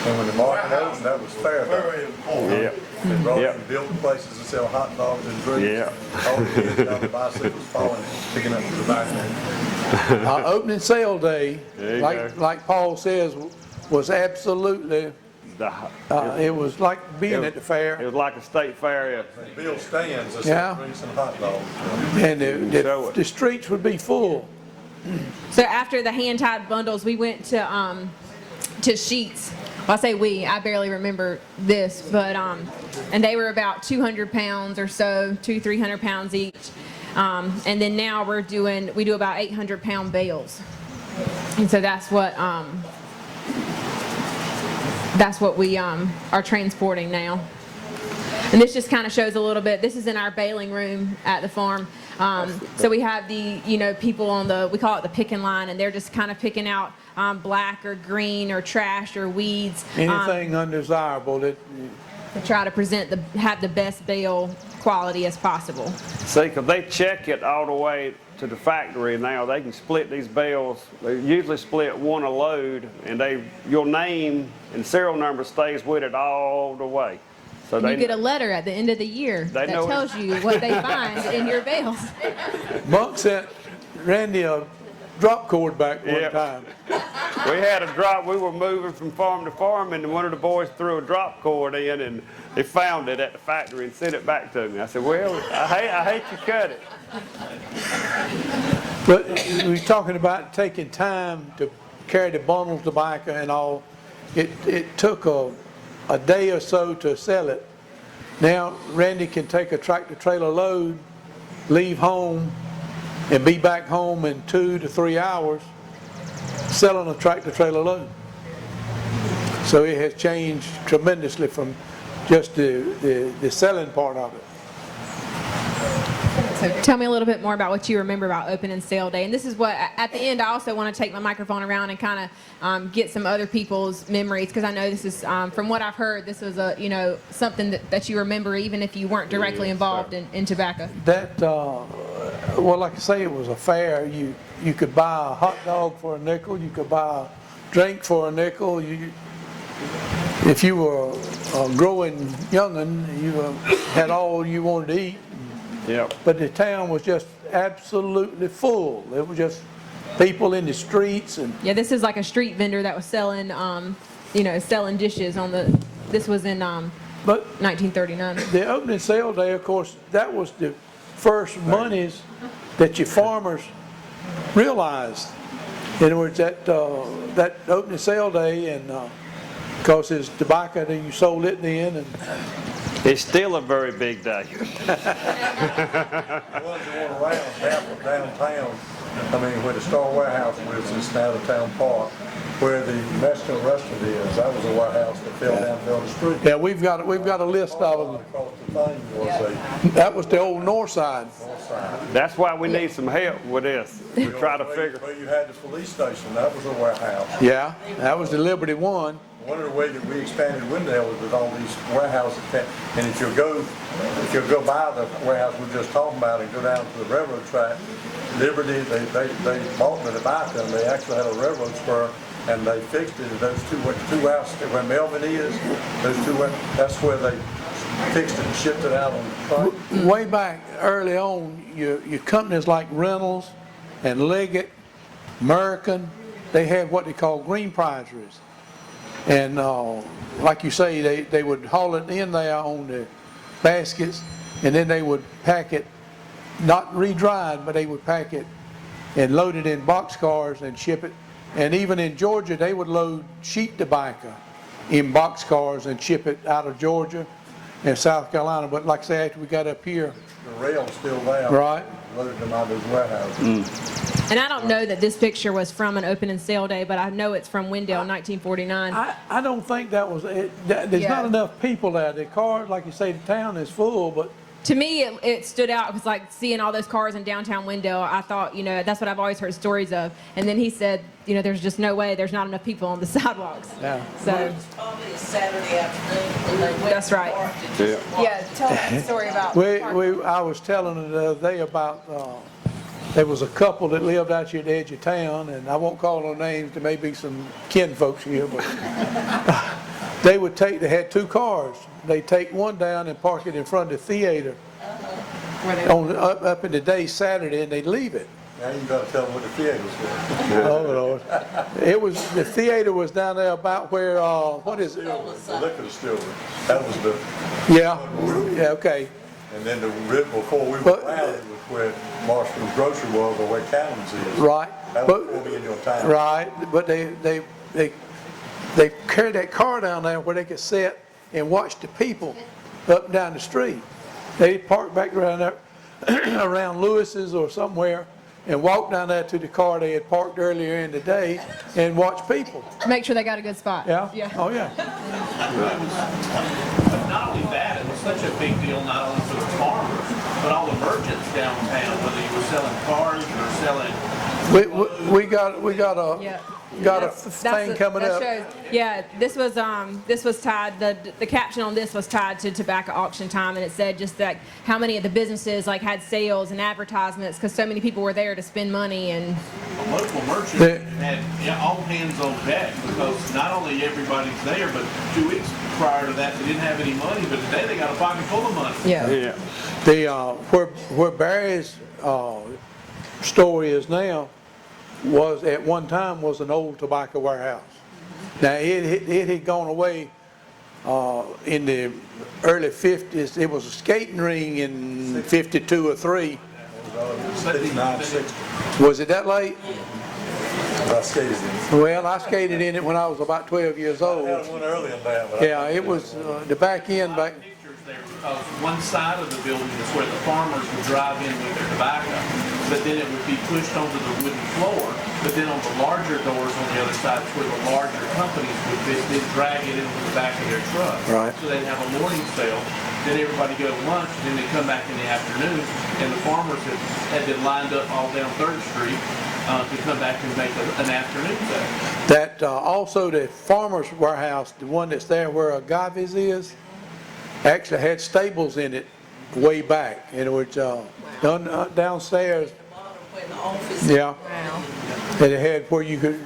And when the market opened, that was fair. Very important. Yep. They brought Yep. in built places to sell hot dogs and drinks. Yeah. All the kids got the bicycles falling, picking up the tobacco. Opening sale day, There you like Paul says, was absolutely, it was like being at the It fair. was like a state fair. Yeah. They built stands that Yeah. sell drinks and hot dogs. And Show it. the streets would be full. So after the hand-tied bundles, we went to Sheets. Well, I say we, I barely remember this, but, and they were about 200 pounds or so, 300 pounds each. And then now we do about 800-pound bales. And so that's what we are transporting now. And this just kind of shows a little bit. This is in our baling room at the farm. So we have the, people on we call it the picking line, and they're just kind of picking out black or green or trash or weeds. Anything undesirable that, To try to have the best bale quality as possible. See, because they check it all the way to the factory now. They can split these bales. They usually split one a load, and your name and serial number stays with it all the way. So You get a letter at the end of the year that know tells you what they find in your bales. Monk sent Randy a drop cord back one Yep. time. We had a drop. We were moving from farm to farm, and one of the boys threw a drop cord in, and they found it at the factory and sent it back to me. I said, "Well, I hate you cut it." But we were talking about taking time to carry the bundles of tobacco and all. It took a day or so to sell it. Now Randy can take a tractor trailer load, leave home, and be back home in 2 to 3 hours selling a tractor trailer load. So it has changed tremendously from just the selling part of it. So tell me a little bit more about what you remember about opening sale day. And this is what, at the end, I also want to take my microphone around and kind of get some other people's memories, because I know this is, from what I've heard, this was something that you remember even if you weren't directly involved in tobacco. That, well, like I say, it was a fair. You could buy a hot dog for a nickel. You could buy a drink for a nickel. If you were a growing young'un, you had all you wanted to eat. Yep. But the town was just absolutely full. It was just people in the streets and. Yeah, this is like a street vendor that was selling, selling dishes this was in But 1939. the opening sale day, of course, that was the first monies that your farmers realized. In other words, that opening sale day, and because it's tobacco that you sold it then, and It's still a very big day. The ones that went around half of downtown, where the Star Warehouse was, it's now the town park, where the Mexican restaurant is, that was a warehouse that fell down the street. yeah, we've got a list of them. Across the thing was That was the old north side. That's why we need some help with this. To try to figure. Where you had the police station, that was a warehouse. Yeah, that was the Liberty One. One of the ways that we expanded Wendell was with all these warehouses. And if you'll go by the warehouse we were just talking about and go down to the railroad track, Liberty, they bought the tobacco, and they actually had a railroad spur, and they fixed it. Those two houses, where Melvin is, that's where they fixed it and shipped it out on the truck. Way back early on, your companies like Reynolds and Leggett, American, they had what they call green prizeries. And like you say, they would haul it in there on the baskets, and then they would pack it, not re-dried, but they would pack it and load it in boxcars and ship it. And even in Georgia, they would load sheet tobacco in boxcars and ship it out of Georgia and South Carolina. But like I say, after we got up here, The rail's still there. right? Loaded them out of those warehouses. And I don't know that this picture was from an open and sale day, but I know it's from Wendell, 1949. I don't think that was it. There's Yeah. not enough people there. The cars, like you say, the town is full, but To me, it stood out. It was like seeing all those cars in downtown Wendell. I thought, that's what I've always heard stories of. And then he said, there's just no way. There's not enough people on the sidewalks. yeah. So, It was probably a Saturday afternoon when they went. That's right. and parked and just walked. yeah, tell us the story about. I was telling her the other day about, there was a couple that lived out here at the edge of town, and I won't call no names, there may be some kin folks here, but they had two cars. They'd take one down and park it in front of the theater up in the day Saturday, and they'd leave it. Now you gotta tell them what the theater was. Oh, Lord. The theater was down there about where, what is it? The liquor distillery. That was the, Yeah, okay. and then the rip before we were But- around, it was where Marshall's Grocery was, or where Callum's is. Right. That was before we in your town. Right, but they carried that car down there where they could sit and watch the people up and down the street. They parked back around there, around Lewis's or somewhere, and walked down there to the car they had parked earlier in the day and watch people. Make sure they got a good spot. Yeah? Oh, yeah. Not only that, it was such a big deal, not only for the farmers, but all the merchants downtown, whether you were selling cars or selling. We got a Yeah. thing coming up. Shows, this was tied, the caption on this was tied to tobacco auction time, and it said just like how many of the businesses like had sales and advertisements because so many people were there to spend money. And A local merchant had all hands on deck because not only everybody's there, but 2 weeks prior to that they didn't have any money, but today they got a pocket full of money. yeah. Where Barry's store is now was at one time was an old tobacco warehouse. Now it had gone away in the early 50s. It was a skating ring in 52 or 3. 59, 60. Was it that late? I skated in. Well, I skated in it when I was about 12 years I old. had one earlier than that, but Yeah, it was the back end back. Pictures there because one side of the building is where the farmers would drive in with their tobacco, but then it would be pushed onto the wooden floor. But then on the larger doors on the other side, is where the larger companies would then drag it into the back of their truck. Right. So they'd have a morning sale, then everybody go to lunch, and then they come back in the afternoon, and the farmers had been lined up all down 3rd Street to come back and make an afternoon sale. That also the farmer's warehouse, the one that's there where Agave's is, actually had stables in it way back, and it was downstairs. When the office. Yeah, Wow. and it had where you could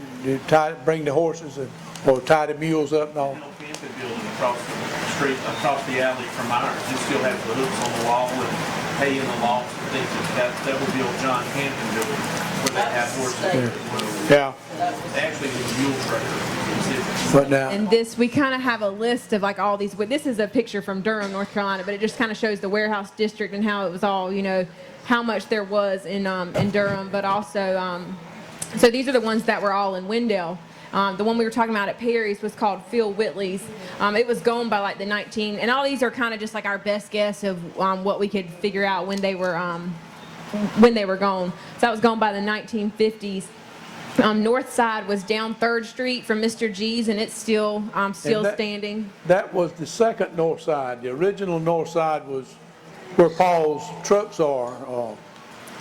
bring the horses or tie the mules up and all. No camping building across the street, across the alley from ours. It still has the hooks on the wall and hay in the loft and things like that. That would be old John Camping building where they have horses. Yeah, Actually, it was mule trailers. but now, And we kind of have a list of like all these. This is a picture from Durham, North Carolina, but it just kind of shows the warehouse district and how it was all, how much there was in Durham, but also, so these are the ones that were all in Wendell. The one we were talking about at Perry's was called Phil Whitley's. It was going by like the and all these are kind of just like our best guess of what we could figure out when they were gone. So that was going by the 1950s. North side was down 3rd Street from Mr. G's, and it's still standing. that was the second north side. The original north side was where Paul's trucks are,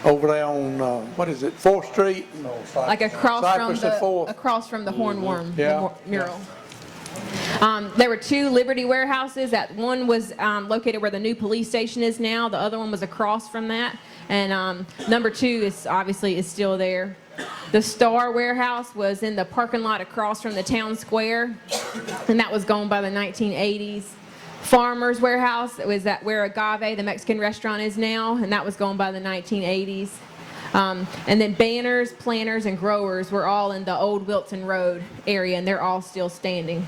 over there on, 4th Street? Like across Cypress and Fourth. from the Hornworm Yeah. mural. There were two Liberty warehouses. One was located where the new police station is now. The other one was across from that. And number 2 is obviously still there. The Star warehouse was in the parking lot across from the town square, and that was gone by the 1980s. Farmer's warehouse was where Agave, the Mexican restaurant, is now, and that was gone by the 1980s. And then Banners, Planters, and Growers were all in the old Wilson Road area, and they're all still standing.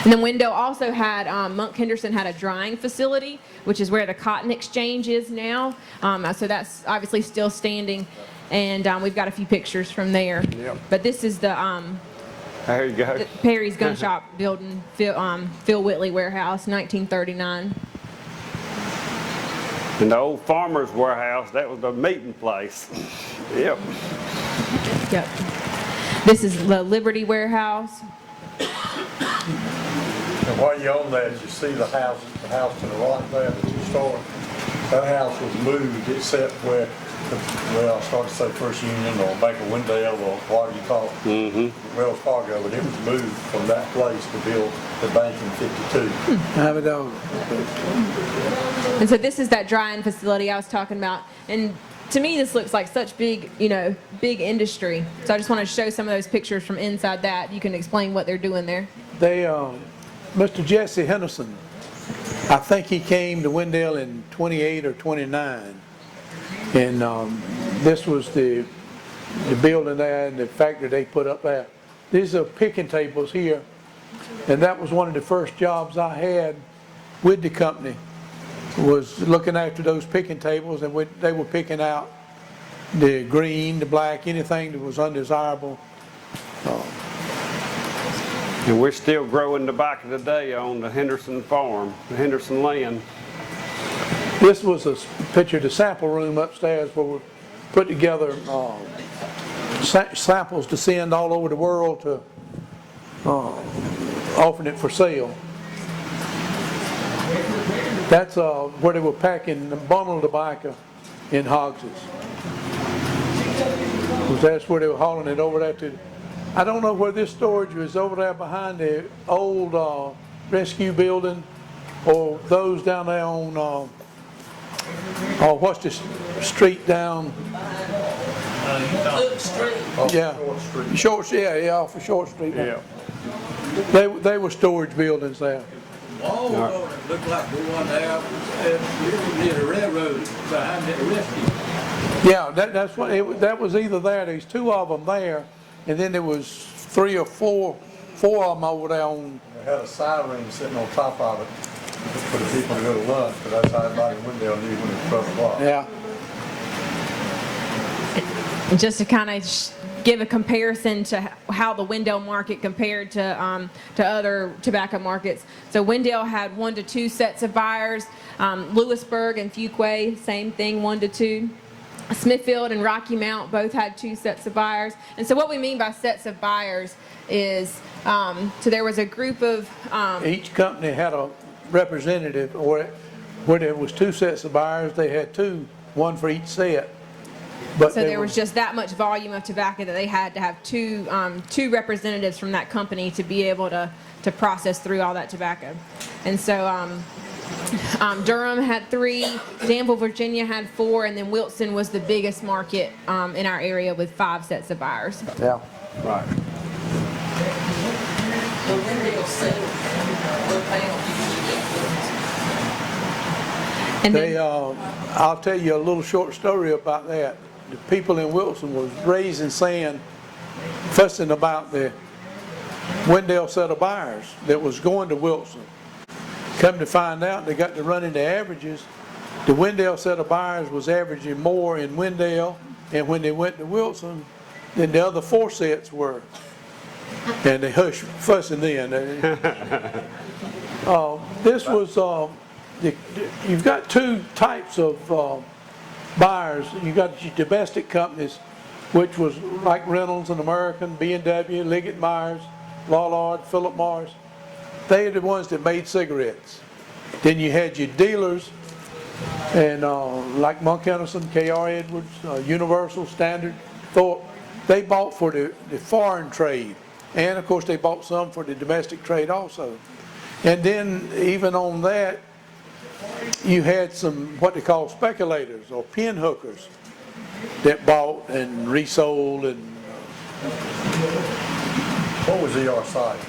And then Wendell also had, Monk Henderson had a drying facility, which is where the Cotton Exchange is now. So that's obviously still standing. And we've got a few pictures from there. Yep. But this is the There you go. Perry's Gun Shop building, Phil Whitley Warehouse, 1939. And the old farmer's warehouse, that was the meeting place. Yep. Yep. This is the Liberty Warehouse. And while you're on that, you see the house to the right there that you started. That house was moved except where, well, I started to say First Union or Bank of Wendell or what do you call it? Wells Fargo, but it was moved from that place to build the bank in 52. Have it on. And so this is that drying facility I was talking about. And to me, this looks like such big, big industry. So I just want to show some of those pictures from inside that. You can explain what they're doing there. They, Mr. Jesse Henderson, I think he came to Wendell in 28 or 29. And this was the building there and the factory they put up there. These are picking tables here. And that was one of the first jobs I had with the company, was looking after those picking tables, and they were picking out the green, the black, anything that was undesirable. And we're still growing tobacco today on the Henderson farm, the Henderson land. This was a picture of the sample room upstairs where we put together samples to send all over the world to offering it for sale. That's where they were packing the bundle of tobacco in hogsheads. That's where they were hauling it over there to. I don't know where this storage was, over there behind the old rescue building, or those down there on what's this street down? Yeah, Short Street. Yeah, off of Short Street. Yeah. They were storage buildings there. All looked like the one there, near the railroad behind that rescue. Yeah, that's what that was either there. There's 2 of them there, and then there was 3 or 4 of them over there on. They had a siren sitting on top of it for the people to go to lunch, because that's how everybody in Wendell knew when it was 12 o'clock. Yeah. Just to kind of give a comparison to how the Wendell market compared to other tobacco markets. So Wendell had 1 to 2 sets of buyers. Lewisburg and Fuquay, same thing, 1 to 2. Smithfield and Rocky Mount both had 2 sets of buyers. And so what we mean by sets of buyers is, so there was a group of... Each company had a representative, or where there was 2 sets of buyers, they had 2, 1 for each set. But so there was just that much volume of tobacco that they had to have two representatives from that company to be able to process through all that tobacco. And so Durham had 3, Danville, Virginia had 4, and then Wilson was the biggest market in our area with 5 sets of buyers. Yeah. Right. The Wendell said, And They, then, I'll tell you a little short story about that. The people in Wilson was raising sand, fussing about the Wendell set of buyers that was going to Wilson. Come to find out, they got to run into averages. The Wendell set of buyers was averaging more in Wendell, and when they went to Wilson, than the other 4 sets were. And they hushed fussing then. This was, you've got 2 types of buyers. You've got your domestic companies, which was like Reynolds and American, B&W, Liggett Myers, Lallard, Philip Morris. They are the ones that made cigarettes. Then you had your dealers, and like Monk Henderson, K.R. Edwards, Universal, Standard, Thorpe. They bought for the foreign trade. And of course, they bought some for the domestic trade also. And then even on that, you had some what they call speculators or pin hookers that bought and resold. And What was E.R. Sykes?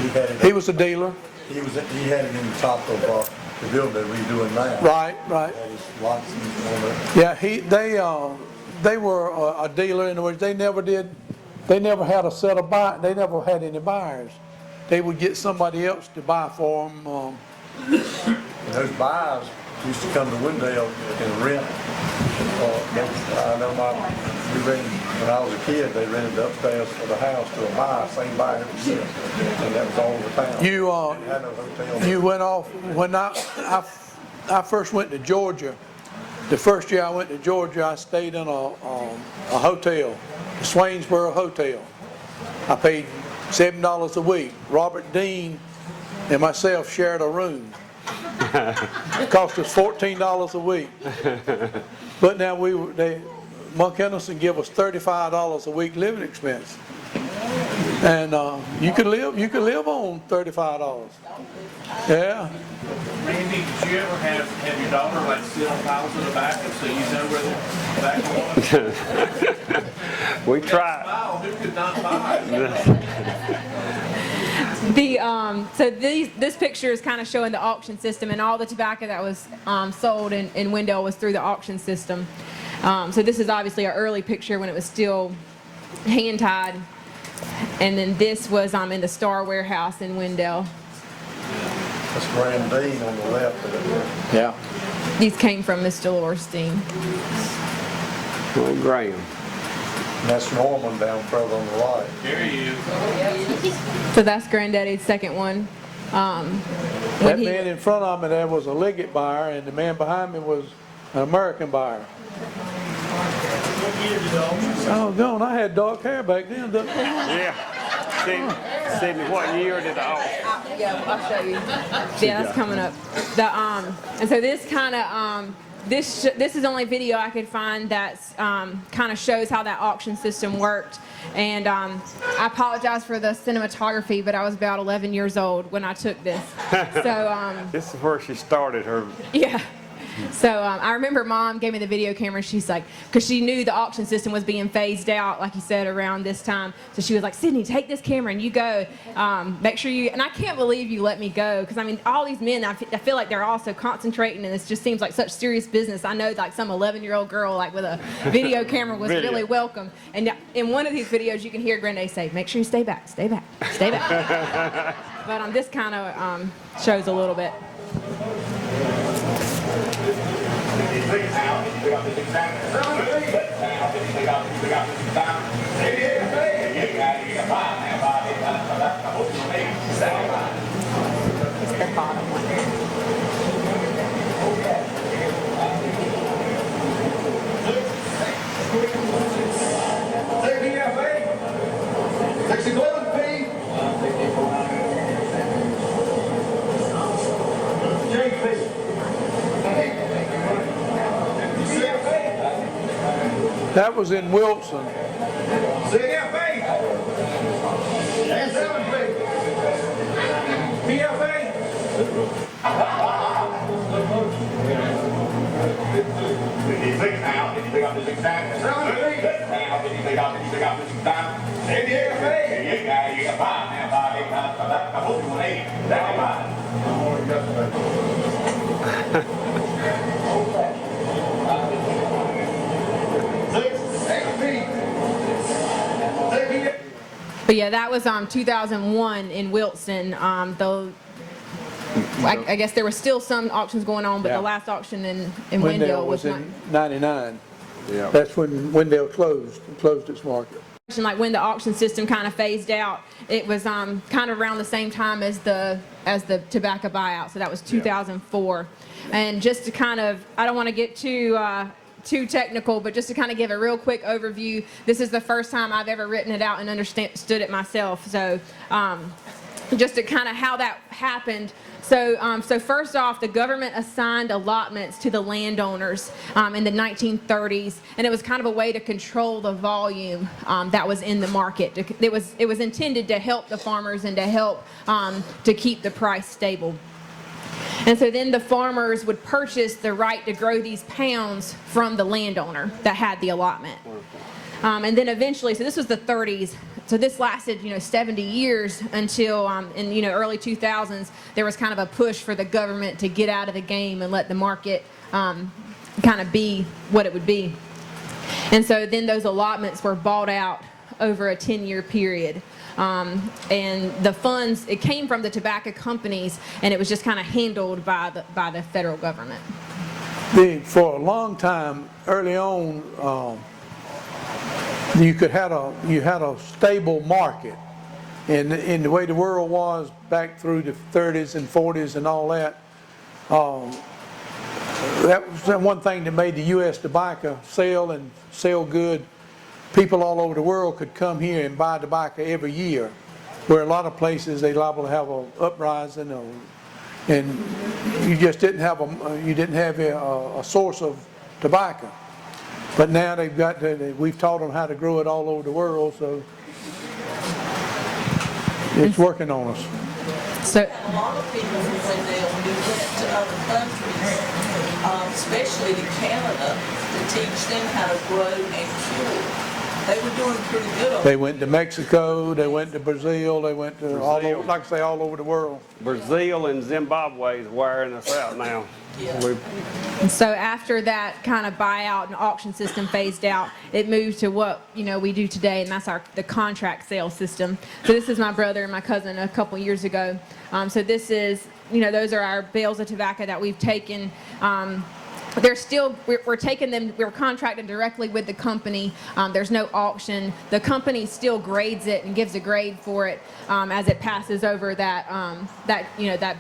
He had it. he was a dealer. He had it in the top of the building that we're doing now. Right, right. Had his license on it. Yeah, they were a dealer. In other words, they never had a set of they never had any buyers. They would get somebody else to buy for them. And those buyers used to come to Wendell and rent. I know when I was a kid, they rented upstairs for the house to a buyer, same buyer every year. And that was all over town. Had no hotel. You went off, when I first went to Georgia, the first year I went to Georgia, I stayed in a hotel, the Swainsboro Hotel. I paid $7 a week. Robert Dean and myself shared a room. It cost us $14 a week. But now Monk Henderson give us $35 a week living expense. And you could live on $35. Yeah. Randy, did you ever have your daughter like sit on piles of tobacco so you know where the tobacco was? We tried. Wow, who could not buy? This picture is kind of showing the auction system, and all the tobacco that was sold in Wendell was through the auction system. So this is obviously an early picture when it was still hand tied, and then this was in the Star Warehouse in Wendell. That's Graham Dean on the left. Yeah. These came from Mr. Lorstein. Well, Graham. And that's Norman down further on the right. There you. So that's Granddaddy's second one. That man in front of me there was a Liggett buyer, and the man behind me was an American buyer. Oh, God, I had dark hair back then. Yeah. Sydney, what year did the auction? Yeah, I'll show you. Yeah, that's coming up. And so this kind of this is the only video I could find that kind of shows how that auction system worked. And I apologize for the cinematography, but I was about 11 years old when I took this. So This is where she started her. yeah. So I remember Mom gave me the video camera. She's like, because she knew the auction system was being phased out, like you said, around this time. So she was like, Sydney, take this camera and you go. Make sure you, and I can't believe you let me go. Because I mean, all these men, I feel like they're all so concentrating, and it just seems like such serious business. I know like some 11-year-old girl like with a video camera was really welcome. And in one of these videos, you can hear Granddad say, make sure you stay back, stay back, stay back. But this kind of shows a little bit. It's the bottom one. That was in Wilson. But yeah, that was 2001 in Wilson. Though I guess there were still some auctions going on, but the last auction in Wendell was in '99. Yeah. That's when Wendell closed its market. Like when the auction system kind of phased out, it was kind of around the same time as the tobacco buyout. So that was 2004. And just to kind of, I don't want to get too technical, but just to kind of give a real quick overview, this is the first time I've ever written it out and understood it myself. So just to kind of how that happened. So first off, the government assigned allotments to the landowners in the 1930s, and it was kind of a way to control the volume that was in the market. It was intended to help the farmers and to help to keep the price stable. And so then the farmers would purchase the right to grow these pounds from the landowner that had the allotment. And then eventually, so this was the 30s, so this lasted, 70 years until in, early 2000s, there was kind of a push for the government to get out of the game and let the market kind of be what it would be. And so then those allotments were bought out over a 10-year period. And the funds, it came from the tobacco companies, and it was just kind of handled by the federal government. For a long time, early on, you had a stable market, and in the way the world was back through the 30s and 40s and all that, that was one thing that made the U.S. tobacco sell good. People all over the world could come here and buy tobacco every year, where a lot of places they liable to have an uprising, and you just didn't have a source of tobacco. But now we've taught them how to grow it all over the world, so it's working on us. So a lot of people from Wendell went to other countries, especially to Canada, to teach them how to grow and cure. They were doing pretty good over. They went to Mexico, they went to Brazil, they went to all over the world. Brazil and Zimbabwe is wearing us out now. Yeah. And so after that kind of buyout and auction system phased out, it moved to what we do today, and that's the contract sales system. So this is my brother and my cousin a couple years ago. So this is those are our bales of tobacco that we've taken. We're taking them, we're contracted directly with the company. There's no auction. The company still grades it and gives a grade for it as it passes over that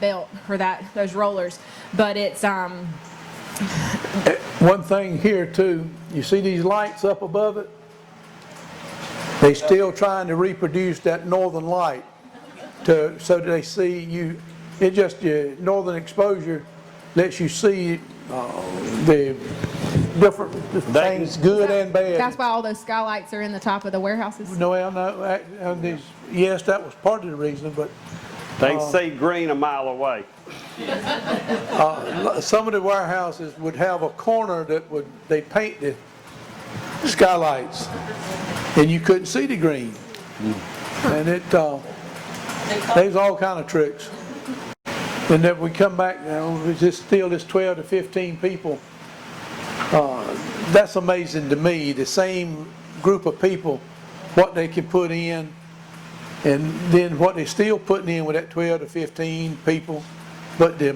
belt or those rollers. But it's one thing here too, you see these lights up above it? They still trying to reproduce that northern light so that they see you. It just northern exposure lets you see the different things, good and bad. That's why all those skylights are in the top of the warehouses. No, yes, that was part of the reason, but They see green a mile away. some of the warehouses would have a corner that they paint the skylights, and you couldn't see the green. And there's all kind of tricks. And then we come back now, we just still this 12 to 15 people. That's amazing to me, the same group of people, what they can put in, and then what they're still putting in with that 12 to 15 people, but the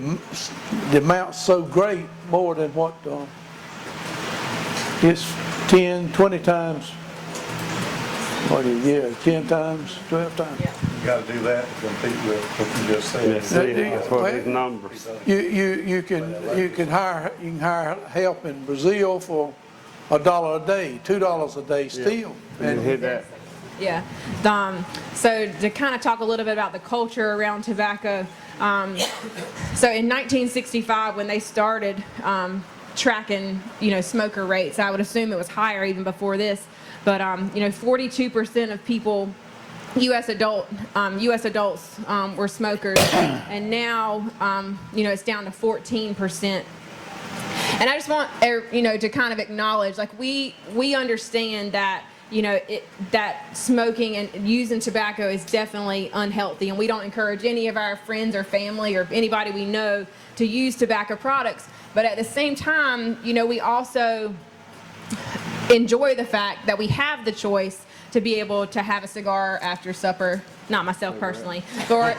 amount's so great, more than what, it's 10, 20 times, 10 times, 12 times. You got to do that to compete with what you just said. That's what these numbers. You can hire help in Brazil for $1 a day, $2 a day still. And hit that. Yeah. So to kind of talk a little bit about the culture around tobacco. So in 1965, when they started tracking, smoker rates, I would assume it was higher even before this. But 42% of people, U.S. adults were smokers, and now it's down to 14%. And I just want to kind of acknowledge, like we understand that that smoking and using tobacco is definitely unhealthy, and we don't encourage any of our friends or family or anybody we know to use tobacco products. But at the same time, we also enjoy the fact that we have the choice to be able to have a cigar after supper. Not myself personally, but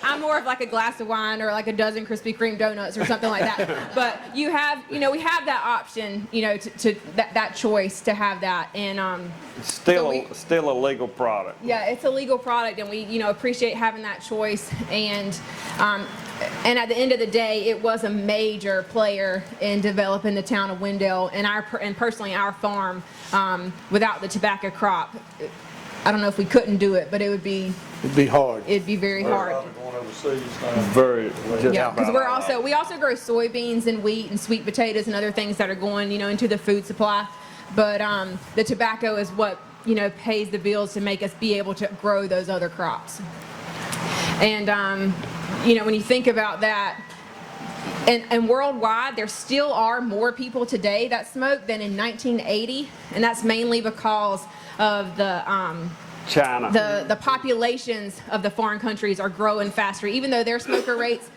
I'm more of like a glass of wine or like a dozen Krispy Kreme donuts or something like that. But we have that option, to that choice to have that, and Still a legal product. yeah, it's a legal product, and we appreciate having that choice. And at the end of the day, it was a major player in developing the town of Wendell and personally our farm. Without the tobacco crop, I don't know if we couldn't do it, but it'd be hard. very hard. Going overseas now. Very, just Yeah, because about we also grow soybeans and wheat and sweet potatoes and other things that are going, into the food supply. But the tobacco is what, pays the bills to make us be able to grow those other crops. And, when you think about that, and worldwide, there still are more people today that smoke than in 1980, and that's mainly because of China. the populations of the foreign countries are growing faster. Even though their smoker rates,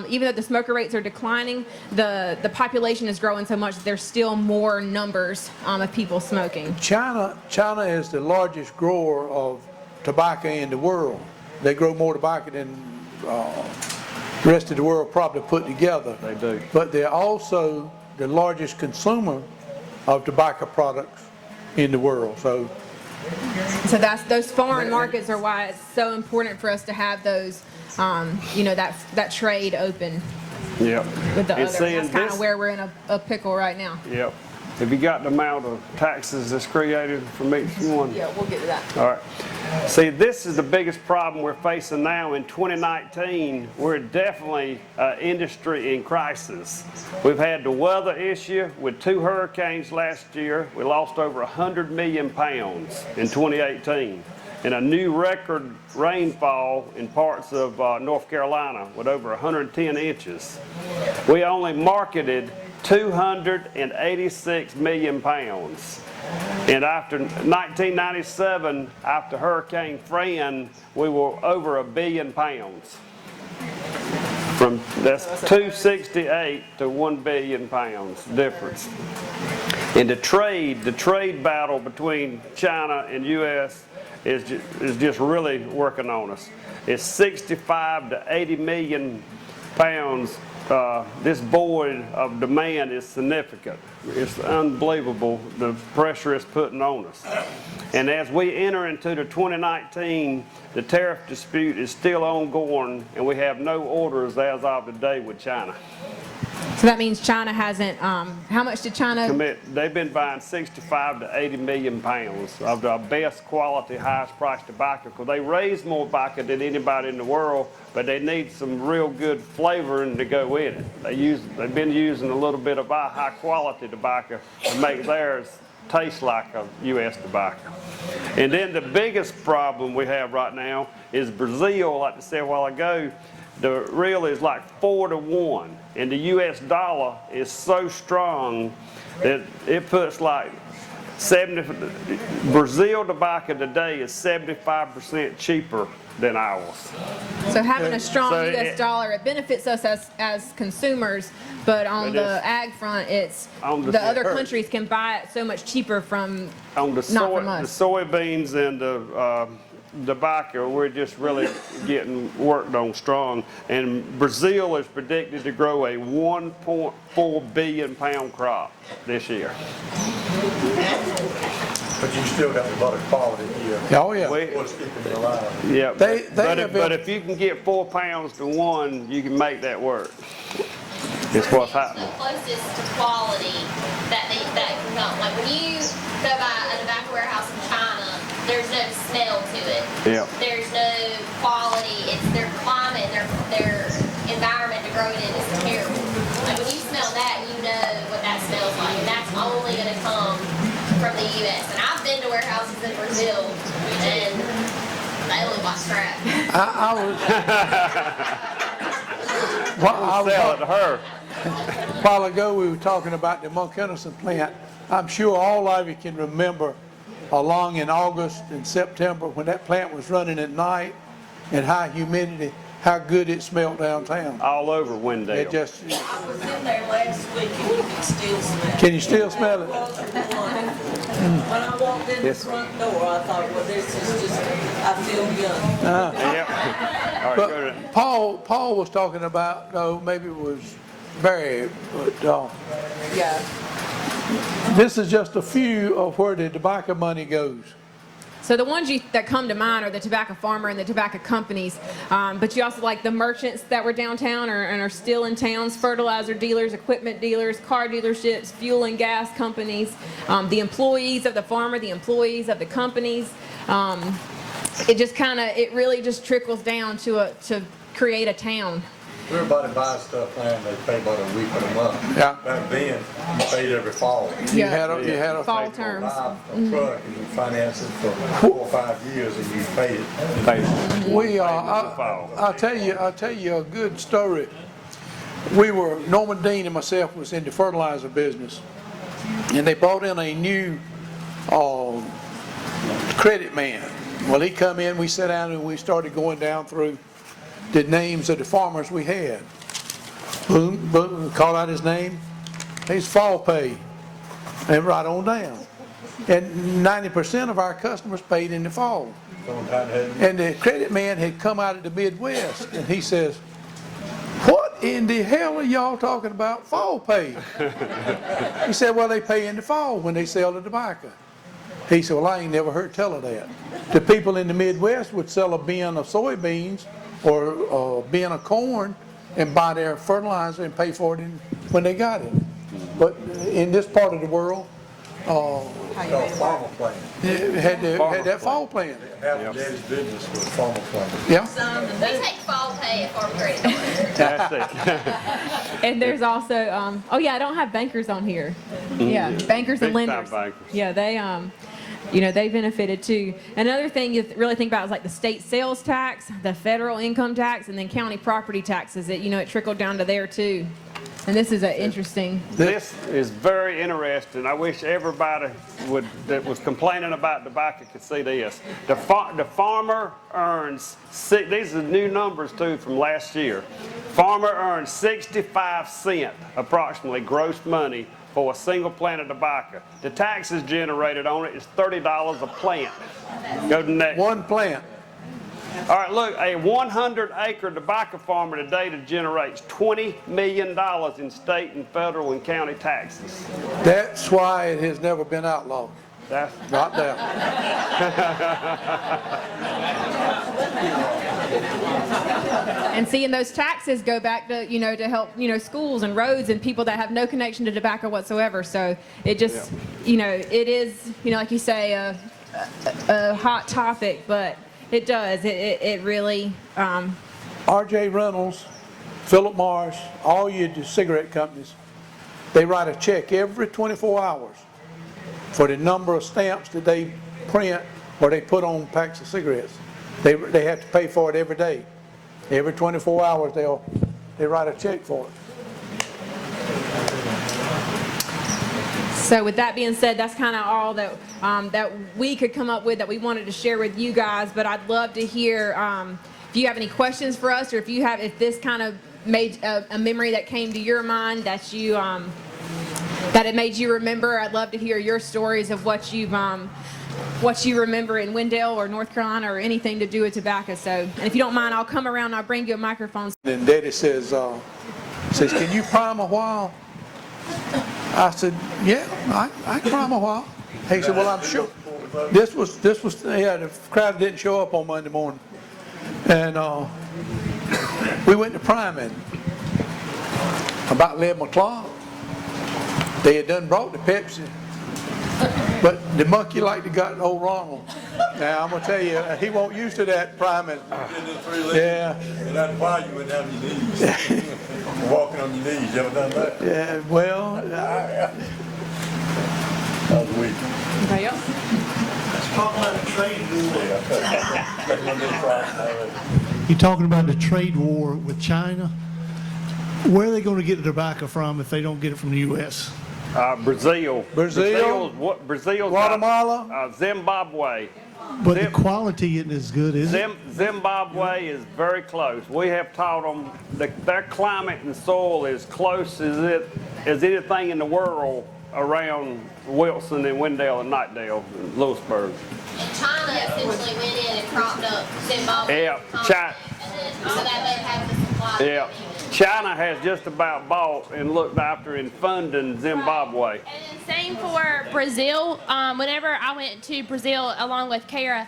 even though the smoker rates are declining, the population is growing so much that there's still more numbers of people smoking. China is the largest grower of tobacco in the world. They grow more tobacco than the rest of the world probably put together. They do. But they're also the largest consumer of tobacco products in the world. So Those foreign markets are why it's so important for us to have those, that trade open Yep. with the And other. seeing That's kind this- of where we're in a pickle right now. Yep. Have you got the amount of taxes that's created from each one? Yeah, we'll get to that. All right. See, this is the biggest problem we're facing now in 2019. We're definitely industry in crisis. We've had the weather issue with 2 hurricanes last year. We lost over 100 million pounds in 2018. And a new record rainfall in parts of North Carolina with over 110 inches. We only marketed 286 million pounds. And after 1997, after Hurricane Fran, we were over 1 billion pounds. That's 268 to 1 billion pounds difference. And the trade battle between China and U.S. is just really working on us. It's 65 to 80 million pounds. This void of demand is significant. It's unbelievable the pressure it's putting on us. And as we enter into the 2019, the tariff dispute is still ongoing, and we have no orders as of today with China. So that means China hasn't, how much did China? They've been buying 65 to 80 million pounds of the best quality, highest priced tobacco, because they raise more tobacco than anybody in the world, but they need some real good flavoring to go with it. They've been using a little bit of our high quality tobacco to make theirs taste like a U.S. tobacco. And then the biggest problem we have right now is Brazil, like I said a while ago. The real is like 4 to 1, and the U.S. dollar is so strong that it puts like Brazil tobacco today is 75% cheaper than ours. So having a strong So U.S. dollar, it benefits us as consumers, but on the ag front, it's the other countries can buy it so much cheaper from On the not from us. soybeans and the tobacco, we're just really getting worked on strong. And Brazil is predicted to grow a 1.4 billion pound crop this year. But you still got the butter quality here. Oh, yeah. What's keeping it alive? Yeah, They but if you can get 4 pounds to 1, you can make that work. It's what's happening. The closest to quality that can come. Like when you go by a tobacco warehouse in China, there's no smell to it. Yeah. There's no quality. It's their climate, their environment to grow it in is terrible. Like when you smell that, you know what that smells like, and that's only going to come from the U.S. And I've been to warehouses in Brazil, and they look like crap. Sell it to her. A while ago, we were talking about the Monk Henderson plant. I'm sure all of you can remember along in August and September when that plant was running at night and high humidity, how good it smelled downtown. All over Wendell. It just, I was in there last week and you can still smell it. can you still smell it? When I walked in the front door, I thought, well, this is just, I feel young. Yep. All right, go to But Paul was talking about, no, maybe it was Barry, but Yeah. this is just a few of where the tobacco money goes. So the ones that come to mind are the tobacco farmer and the tobacco companies, but you also like the merchants that were downtown and are still in towns, fertilizer dealers, equipment dealers, car dealerships, fuel and gas companies, the employees of the farmer, the employees of the companies. It really just trickles down to create a town. Everybody buys stuff now and they pay about a week or a month. Yeah. Back then, you paid every fall. You had a Fall terms. Buy a truck and you finance it for 4 or 5 years and you pay it. I'll tell you a good story. Norman Dean and myself was in the fertilizer business, and they brought in a new credit man. Well, he come in, we sat down and we started going down through the names of the farmers we had. Boom, boom, call out his name. He's fall pay, and right on down. And 90% of our customers paid in the fall. And the credit man had come out of the Midwest, and he says, "What in the hell are y'all talking about fall pay?" He said, "Well, they pay in the fall when they sell the tobacco." He said, "Well, I ain't never heard tell of that." The people in the Midwest would sell a bin of soybeans or a bin of corn and buy their fertilizer and pay for it when they got it. But in this part of the world, Farmer plan. had that fall plan. Half of Daddy's business was farmer plan. Yeah. We take fall pay at Farm Credit. That's it. And there's also, I don't have bankers on here. Yeah, bankers and Big time lenders. bankers. Yeah, they benefited too. Another thing you really think about is like the state sales tax, the federal income tax, and then county property taxes. It trickled down to there too. And this is interesting. This is very interesting. I wish everybody that was complaining about tobacco could see this. The farmer earns, these are new numbers too from last year. Farmer earns 65 cents approximately gross money for a single plant of tobacco. The taxes generated on it is $30 a plant. Go to the next. One plant. All right, look, a 100-acre tobacco farmer today that generates $20 million in state and federal and county taxes. That's why it has never been outlawed. That's Not that. And seeing those taxes go back to, to help, schools and roads and people that have no connection to tobacco whatsoever. So it just, it is, like you say, a hot topic, but it does. It really. R.J. Reynolds, Philip Morris, all your cigarette companies, they write a check every 24 hours for the number of stamps that they print or they put on packs of cigarettes. They have to pay for it every day. Every 24 hours they write a check for it. So with that being said, that's kind of all that that we could come up with that we wanted to share with you guys. But I'd love to hear if you have any questions for us, or if this kind of made a memory that came to your mind that you that it made you remember. I'd love to hear your stories of what you remember in Wendell or North Carolina or anything to do with tobacco. So, and if you don't mind, I'll come around and I'll bring you a microphone. And Daddy says, "Can you prime a while?" I said, "Yeah, I can prime a while." He said, "Well, I'm sure." This was the crowd didn't show up on Monday morning, and we went to priming about 11 o'clock. They had done brought the Pepsi, but the monkey like to got old Ronald. Now I'm gonna tell you, he won't used to that priming. Yeah. And that's why you went down on your knees. Walking on your knees. You ever done that? Yeah. Well. That was weak. Anybody else? Talk about the trade war. You're talking about the trade war with China. Where are they going to get the tobacco from if they don't get it from the U.S.? Brazil. Guatemala. Zimbabwe. But the quality isn't as good, is it? Zimbabwe is very close. We have taught them that their climate and soil is close as anything in the world around Wilson and Wendell and Knightdale and Lewisburg. China essentially went in and propped up Zimbabwe. Yeah, so that they have the supply. Yeah. China has just about bought and looked after and funding Zimbabwe. And then same for Brazil. Whenever I went to Brazil along with Kara,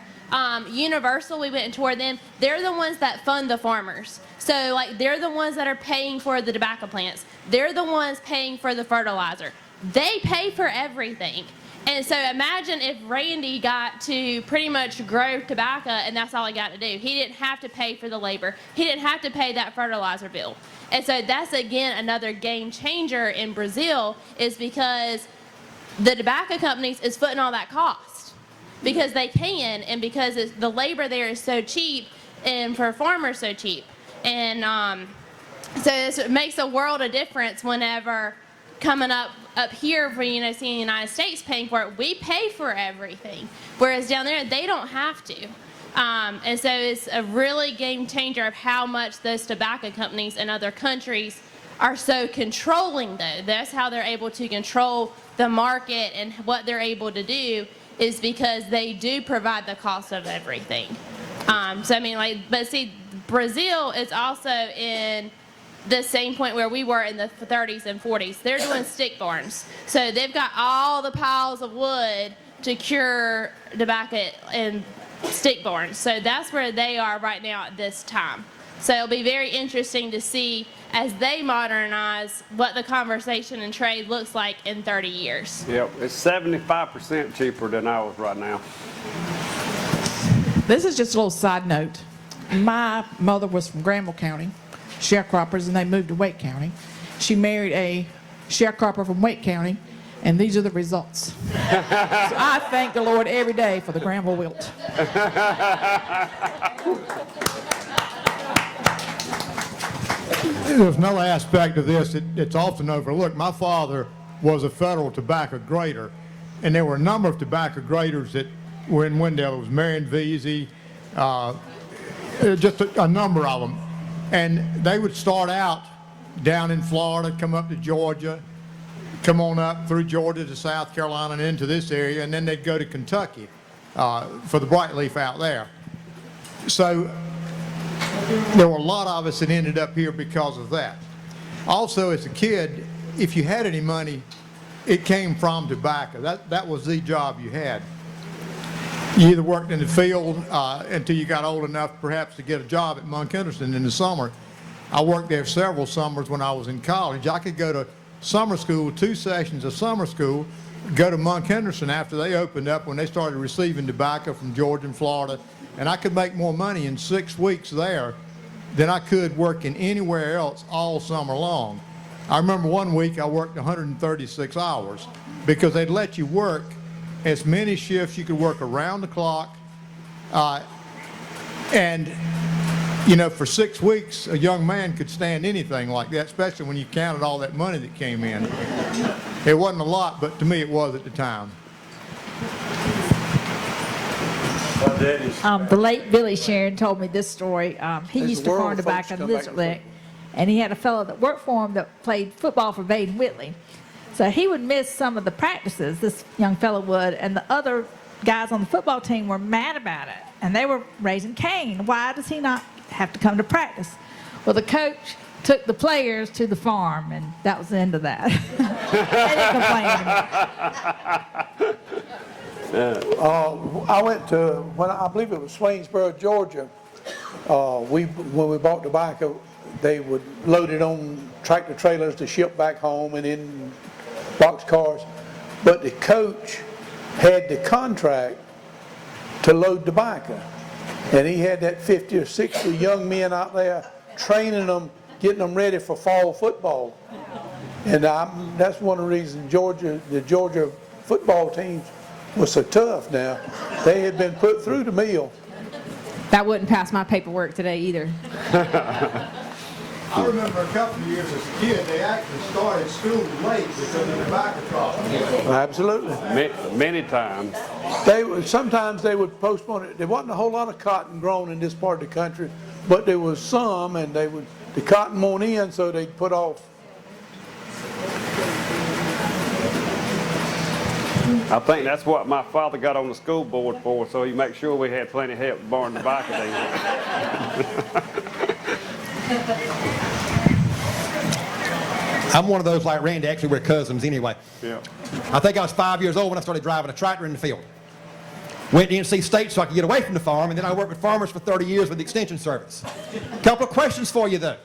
Universal, we went and toured them. They're the ones that fund the farmers. So like they're the ones that are paying for the tobacco plants. They're the ones paying for the fertilizer. They pay for everything. And so imagine if Randy got to pretty much grow tobacco and that's all he got to do. He didn't have to pay for the labor. He didn't have to pay that fertilizer bill. And so that's, again, another game changer in Brazil is because the tobacco companies is footing all that cost because they can and because the labor there is so cheap and for farmers so cheap. And so it makes a world of difference whenever coming up here for seeing the United States paying for it, we pay for everything, whereas down there they don't have to. And so it's a really game changer of how much those tobacco companies in other countries are so controlling though. That's how they're able to control the market and what they're able to do is because they do provide the cost of everything. So I mean but see, Brazil is also in the same point where we were in the 30s and 40s. They're doing stick barns. So they've got all the piles of wood to cure tobacco and stick barns. So that's where they are right now at this time. So it'll be very interesting to see as they modernize what the conversation and trade looks like in 30 years. Yep, it's 75% cheaper than ours right now. This is just a little side note. My mother was from Granville County, sharecroppers, and they moved to Wake County. She married a sharecropper from Wake County, and these are the results. So I thank the Lord every day for the Granville wilt. There's another aspect of this it's often overlooked. My father was a federal tobacco grader, and there were a number of tobacco graders that were in Wendell. It was Marion Veazey, just a number of them. And they would start out down in Florida, come up to Georgia, come on up through Georgia to South Carolina and into this area, and then they'd go to Kentucky for the bright leaf out there. So there were a lot of us that ended up here because of that. Also, as a kid, if you had any money, it came from tobacco. That was the job you had. You either worked in the field until you got old enough perhaps to get a job at Monk Henderson in the summer. I worked there several summers when I was in college. I could go to summer school, 2 sessions of summer school, go to Monk Henderson after they opened up when they started receiving tobacco from Georgia and Florida, and I could make more money in 6 weeks there than I could working anywhere else all summer long. I remember one week I worked 136 hours because they'd let you work as many shifts. You could work around the clock. And, you know, for 6 weeks, a young man could stand anything like that, especially when you counted all that money that came in. It wasn't a lot, but to me it was at the time. The late Billy Sharon told me this story. He used to farm tobacco in Lizard Lick, and he had a fellow that worked for him that played football for Baden Whitley. So he would miss some of the practices, this young fellow would, and the other guys on the football team were mad about it. And they were raising Cain. Why does he not have to come to practice? Well, the coach took the players to the farm, and that was the end of that. They didn't complain. I went to, I believe it was Swainsboro, Georgia. When we bought tobacco, they would load it on tractor trailers to ship back home and in box cars. But the coach had the contract to load tobacco. And he had that 50 or 60 young men out there training them, getting them ready for fall football. And that's one of the reasons the Georgia football teams was so tough now. They had been put through the mill. That wouldn't pass my paperwork today either. I remember a couple of years as a kid, they actually started school late because of the tobacco problem. Absolutely. Many times. Sometimes they would postpone it. There wasn't a whole lot of cotton grown in this part of the country, but there was some, and the cotton won't in, so they'd put off. I think that's what my father got on the school board for, so he make sure we had plenty of help barn tobacco days. I'm one of those like Randy, actually we're cousins anyway. Yeah. I think I was 5 years old when I started driving a tractor in the field. Went to NC State so I could get away from the farm, and then I worked with farmers for 30 years with the Extension Service. Couple of questions for you though.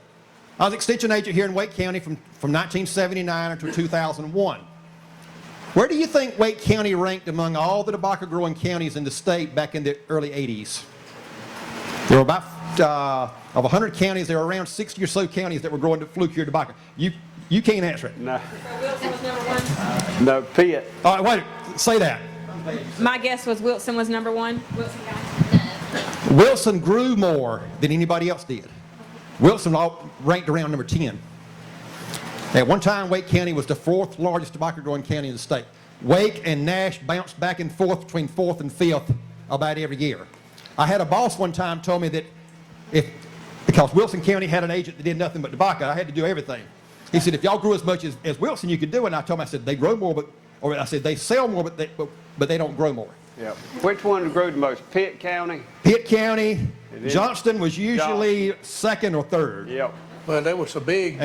I was Extension agent here in Wake County from 1979 until 2001. Where do you think Wake County ranked among all the tobacco growing counties in the state back in the early 80s? There were about, of 100 counties, there were around 60 or so counties that were growing Flue-Cured tobacco. You can't answer it. No. Wilson was number one. No, Pitt. All right, wait, say that. My guess was Wilson was number one. Wilson got Wilson grew more than anybody else did. Wilson ranked around number 10. At one time, Wake County was the 4th largest tobacco growing county in the state. Wake and Nash bounced back and forth between 4th and 5th about every year. I had a boss one time told me that because Wilson County had an agent that did nothing but tobacco, I had to do everything. He said, if y'all grew as much as Wilson, you could do it. And I told him, I said, they grow more, or I said, they sell more, but they don't grow more. Yeah. Which one grew the most? Pitt County? Pitt County, Johnston was usually second or third. Yep. Well, they were so big.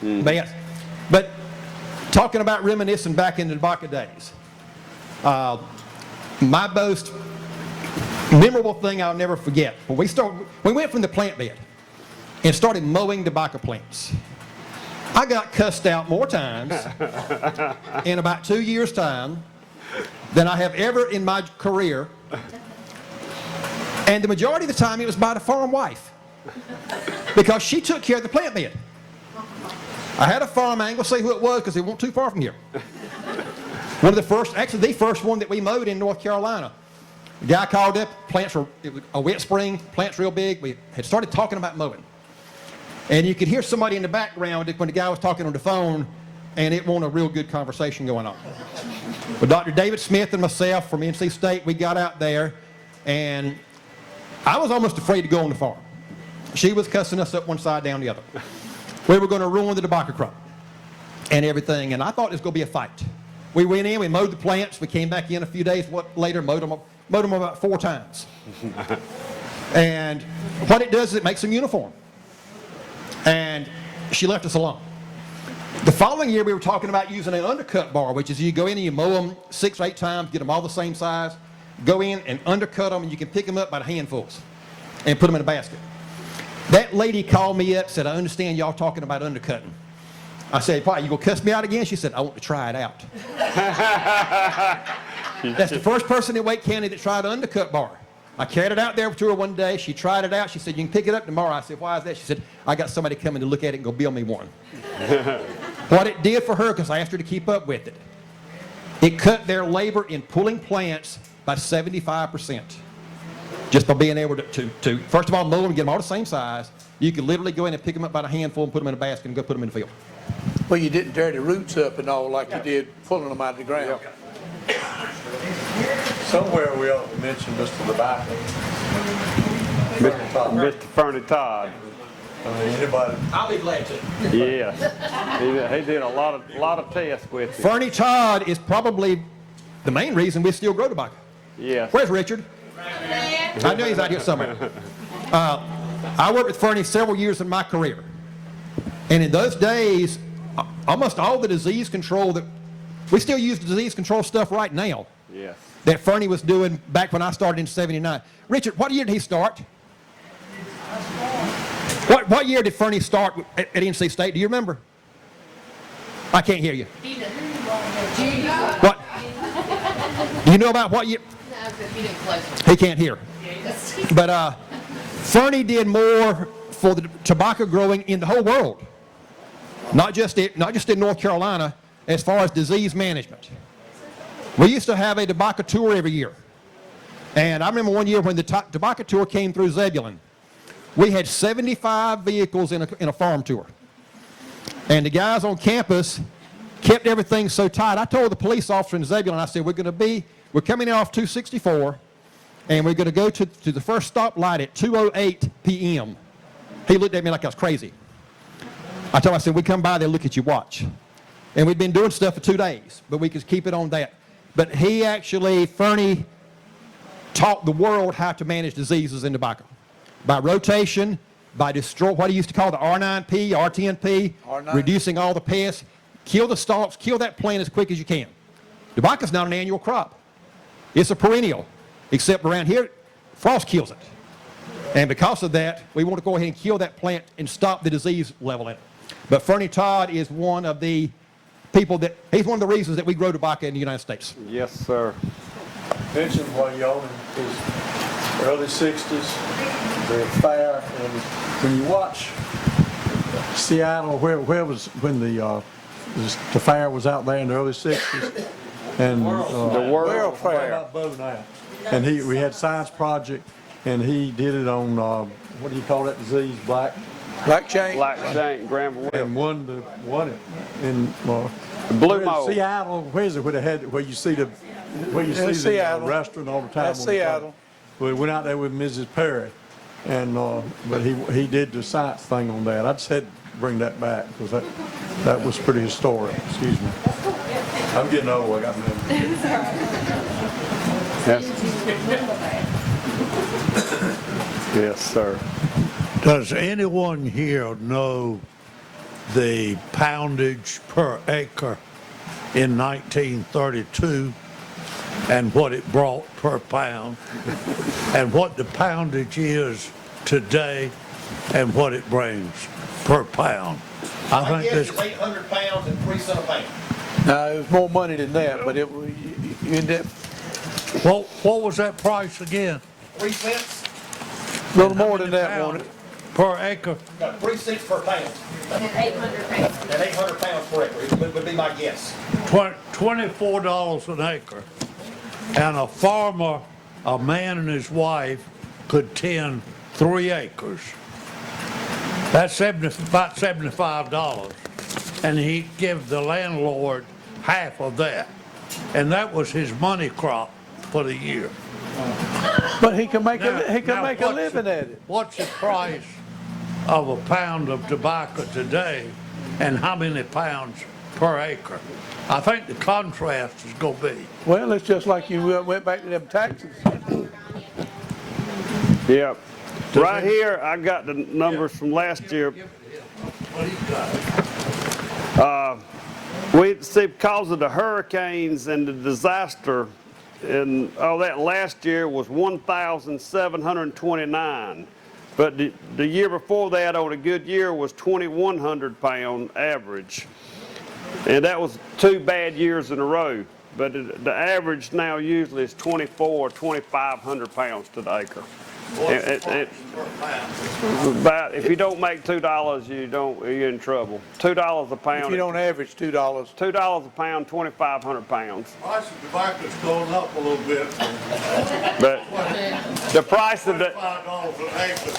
But yes, but talking about reminiscing back in the tobacco days, my most memorable thing I'll never forget, when we went from the plant bed and started mowing tobacco plants. I got cussed out more times in about 2 years' time than I have ever in my career. And the majority of the time it was by the farm wife, because she took care of the plant bed. I had a farm, I ain't gonna say who it was because it wasn't too far from here. One of the first, actually the first one that we mowed in North Carolina. The guy called up, it was a wet spring, plants real big. We had started talking about mowing. And you could hear somebody in the background when the guy was talking on the phone, and it wasn't a real good conversation going on. But Dr. David Smith and myself from NC State, we got out there, and I was almost afraid to go on the farm. She was cussing us up one side, down the other. We were going to ruin the tobacco crop and everything, and I thought it was going to be a fight. We went in, we mowed the plants, we came back in a few days later, mowed them about 4 times. And what it does is it makes them uniform. And she left us alone. The following year we were talking about using an undercut bar, which is you go in and you mow them 6 or 8 times, get them all the same size, go in and undercut them, and you can pick them up by the handfuls and put them in a basket. That lady called me up, said, I understand y'all talking about undercutting. I said, why, you gonna cuss me out again? She said, I want to try it out. That's the first person in Wake County that tried an undercut bar. I carried it out there to her one day. She tried it out. She said, you can pick it up tomorrow. I said, why is that? She said, I got somebody coming to look at it and go build me one. What it did for her, because I asked her to keep up with it, it cut their labor in pulling plants by 75%. Just by being able to first of all, mow them and get them all the same size. You could literally go in and pick them up by the handful and put them in a basket and go put them in the field. Well, you didn't tear the roots up and all like you did pulling them out of the ground. Somewhere we ought to mention Mr. Tobacco. Mr. Fernie Todd. Anybody? I'll be glad to. Yes. He did a lot of tests with you. Fernie Todd is probably the main reason we still grow tobacco. Yes. Where's Richard? I know he's out here somewhere. I worked with Fernie several years in my career. And in those days, almost all the disease control that, we still use the disease control stuff right now. Yes. That Fernie was doing back when I started in '79. Richard, what year did he start? What year did Fernie start at NC State? Do you remember? I can't hear you. What? Do you know about what year? He can't hear. But Fernie did more for the tobacco growing in the whole world, not just in North Carolina, as far as disease management. We used to have a tobacco tour every year. And I remember one year when the tobacco tour came through Zebulon, we had 75 vehicles in a farm tour. And the guys on campus kept everything so tight. I told the police officer in Zebulon, I said, we're coming in off 264, and we're going to go to the first stoplight at 2:08 p.m. He looked at me like I was crazy. I told him, I said, we come by there, look at your watch. And we'd been doing stuff for 2 days, but we could keep it on that. But Fernie taught the world how to manage diseases in tobacco by rotation, by destroying what he used to call the R9P, R10P, R9. reducing all the pests, kill the stalks, kill that plant as quick as you can. Tobacco's not an annual crop. It's a perennial, except around here, frost kills it. And because of that, we want to go ahead and kill that plant and stop the disease level in it. But Fernie Todd is one of the people he's one of the reasons that we grow tobacco in the United States. Yes, sir. Mentioned while y'all in his early 60s, the fire, and when you watch Seattle, where was when the fire was out there in the early 60s, and The World Fair. about Bo now, and we had Science Project, and he did it on what do you call that disease? Black Chain. Black Shank, Granville. and won it in Blue mold. Seattle. Where's it? Where you see the Seattle. restaurant all the time. That's on the Seattle. We went out there with Mrs. Perry, and but he did the science thing on that. I just had to bring that back because that was pretty historic. Excuse me. I'm getting old. I got memory. Yes, sir. Does anyone here know the poundage per acre in 1932 and what it brought per pound, and what the poundage is today and what it brings per pound? I think this. 800 pounds and 3 cents a pound. No, it was more money than that, but it was, you end up What was that price again? 3 cents? a little more than that, wasn't it? Per acre? 3 cents per pound. And 800 pounds. And 800 pounds per acre would be my guess. $24 an acre. And a farmer, a man and his wife, could tend 3 acres. That's about $75. And he'd give the landlord half of that. And that was his money crop for the year. But he can make Now- a now what's living at it. What's the price of a pound of tobacco today, and how many pounds per acre? I think the contrast is going to be. Well, it's just like you went back to them taxes. Yep. Right here, I got the numbers from last year. We see because of the hurricanes and the disaster, and all that last year was 1,729. But the year before that, on a good year, was 2,100 pound average. And that was 2 bad years in a row. But the average now usually is 2,400 or 2,500 pounds to the acre. About, if you don't make $2, you're in trouble. $2 a pound. If you don't average $2. $2 a pound, 2,500 pounds. Price of tobacco's going up a little bit. But the price of $5 an acre.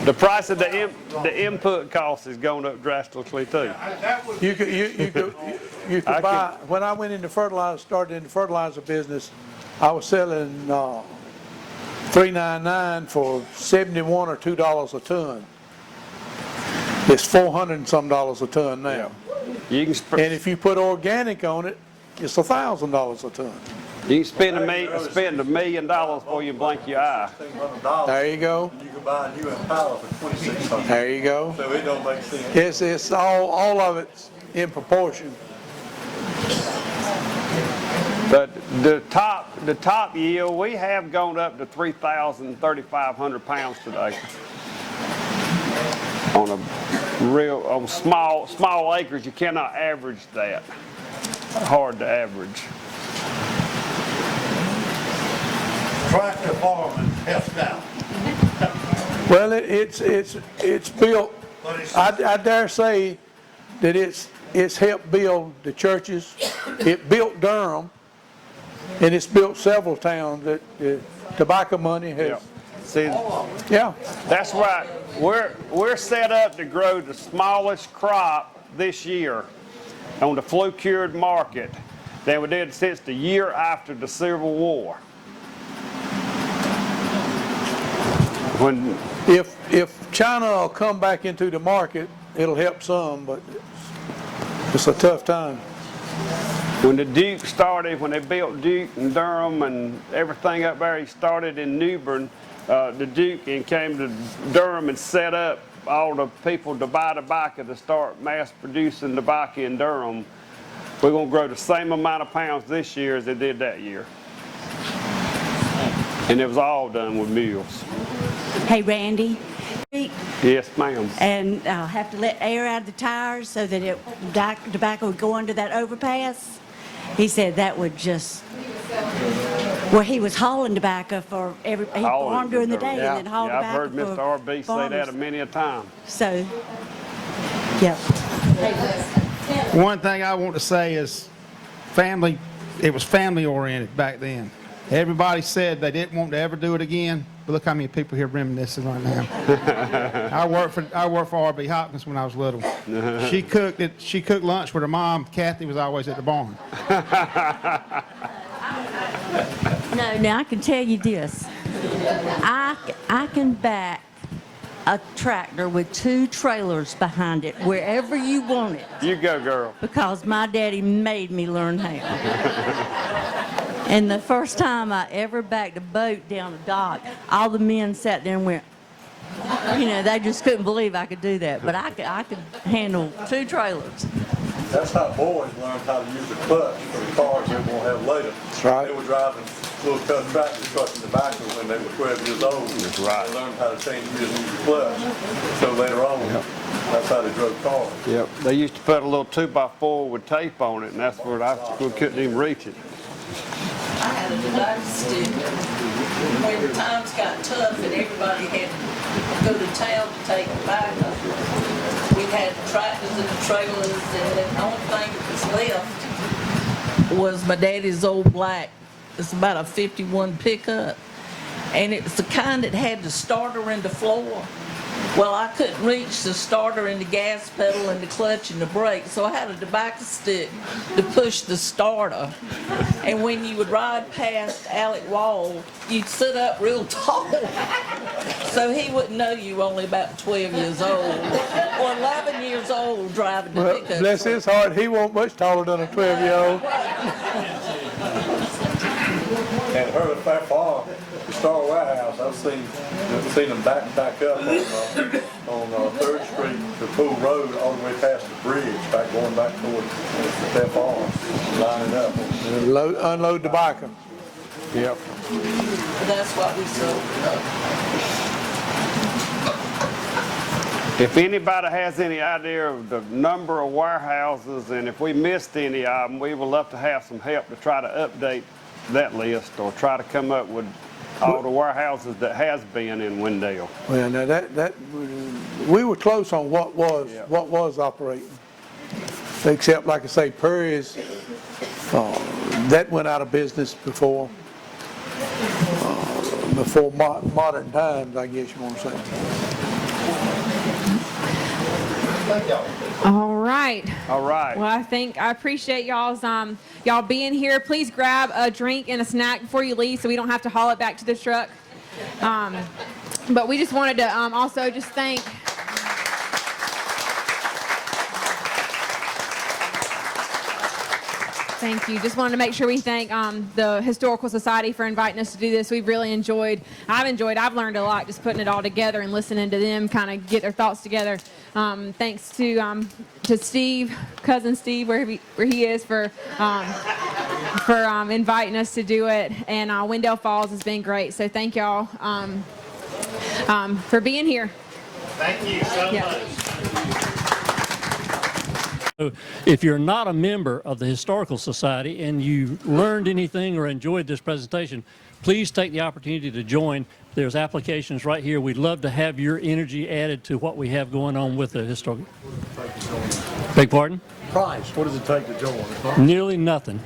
the price of the input cost has gone up drastically too. You could buy. When I went into fertilizer, started in the fertilizer business, I was selling $3.99 for 71 or $2 a ton. It's $400 and some a ton now. You can and if you put organic on it, it's $1,000 a ton. You can spend $1 million before you blink your eye. There you go. You can buy a new Impala for $2,600. There you go. So it don't make sense. It's all of it's in proportion. But the top yield, we have gone up to 3,000, 3,500 pounds today. On small acres, you cannot average that. Hard to average. Tractor farming helps out. Well, it's built. I dare say that it's helped build the churches. It built Durham, and it's built several towns that the tobacco money has. Yeah. See, yeah, that's right. We're set up to grow the smallest crop this year on the Flue-Cured market than we did since the year after the Civil War. If China will come back into the market, it'll help some, but it's a tough time. When the Duke started, when they built Duke and Durham and everything up there, he started in New Bern, the Duke, and came to Durham and set up all the people to buy tobacco to start mass producing tobacco in Durham. We're going to grow the same amount of pounds this year as they did that year. And it was all done with mules. Hey, Randy. Yes, ma'am. And have to let air out of the tires so that tobacco would go under that overpass. He said that would just, well, he was hauling tobacco for he farmed during the day and then hauled I've tobacco heard Mr. RB say that many a time. So, yeah. One thing I want to say is family, it was family oriented back then. Everybody said they didn't want to ever do it again, but look how many people here reminiscing right now. I worked for RB Hopkins when I was little. She cooked lunch with her mom. Kathy was always at the barn. No, now I can tell you this. I can back a tractor with 2 trailers behind it wherever you want it. You go, girl. Because my daddy made me learn how. And the first time I ever backed a boat down a dock, all the men sat there and went, you know, they just couldn't believe I could do that. But I could handle 2 trailers. That's how boys learned how to use the clutch for the cars they were going to have later. That's right. They were driving Flue-Cured tractors crushing tobacco when they were 12 years old. That's right. They learned how to change gears and use the clutch. So later on, that's how they drove cars. Yep. They used to put a little 2x4 with tape on it, and that's where we couldn't even reach it. I had a tobacco stick. When the times got tough and everybody had to go to town to take tobacco, we had tractors and the trailers, and the only thing that was left was my daddy's old black. It's about a 51 pickup. And it's the kind that had the starter in the floor. Well, I couldn't reach the starter and the gas pedal and the clutch and the brake, so I had a tobacco stick to push the starter. And when you would ride past Alec Wall, you'd sit up real tall, so he wouldn't know you were only about 12 years old or 11 years old driving the Well, pickup. bless his heart, he wasn't much taller than a 12-year-old. And her at that farm, the Star Warehouse, I've seen them back up on 3rd Street to Pool Road all the way past the bridge, going back toward that farm, lining up. Unload tobacco. Yep. That's what we sold. If anybody has any idea of the number of warehouses, and if we missed any of them, we would love to have some help to try to update that list or try to come up with all the warehouses that has been in Wendell. Well, now that we were close on what was operating, except like I say, Perry's that went out of business before modern times, I guess you want to say. All right. All right. Well, I appreciate y'all being here. Please grab a drink and a snack before you leave, so we don't have to haul it back to the truck. But we just wanted to also just thank. Thank you. Just wanted to make sure we thank the Historical Society for inviting us to do this. We've really enjoyed. I've learned a lot just putting it all together and listening to them kind of get their thoughts together. Thanks to Steve, cousin Steve, where he is for inviting us to do it. And Wendell Falls has been great. So thank y'all for being here. Thank you so much. If you're not a member of the Historical Society and you learned anything or enjoyed this presentation, please take the opportunity to join. There's applications right here. We'd love to have your energy added to what we have going on with the historical. Beg pardon? Price, what does it take to join? Nearly nothing.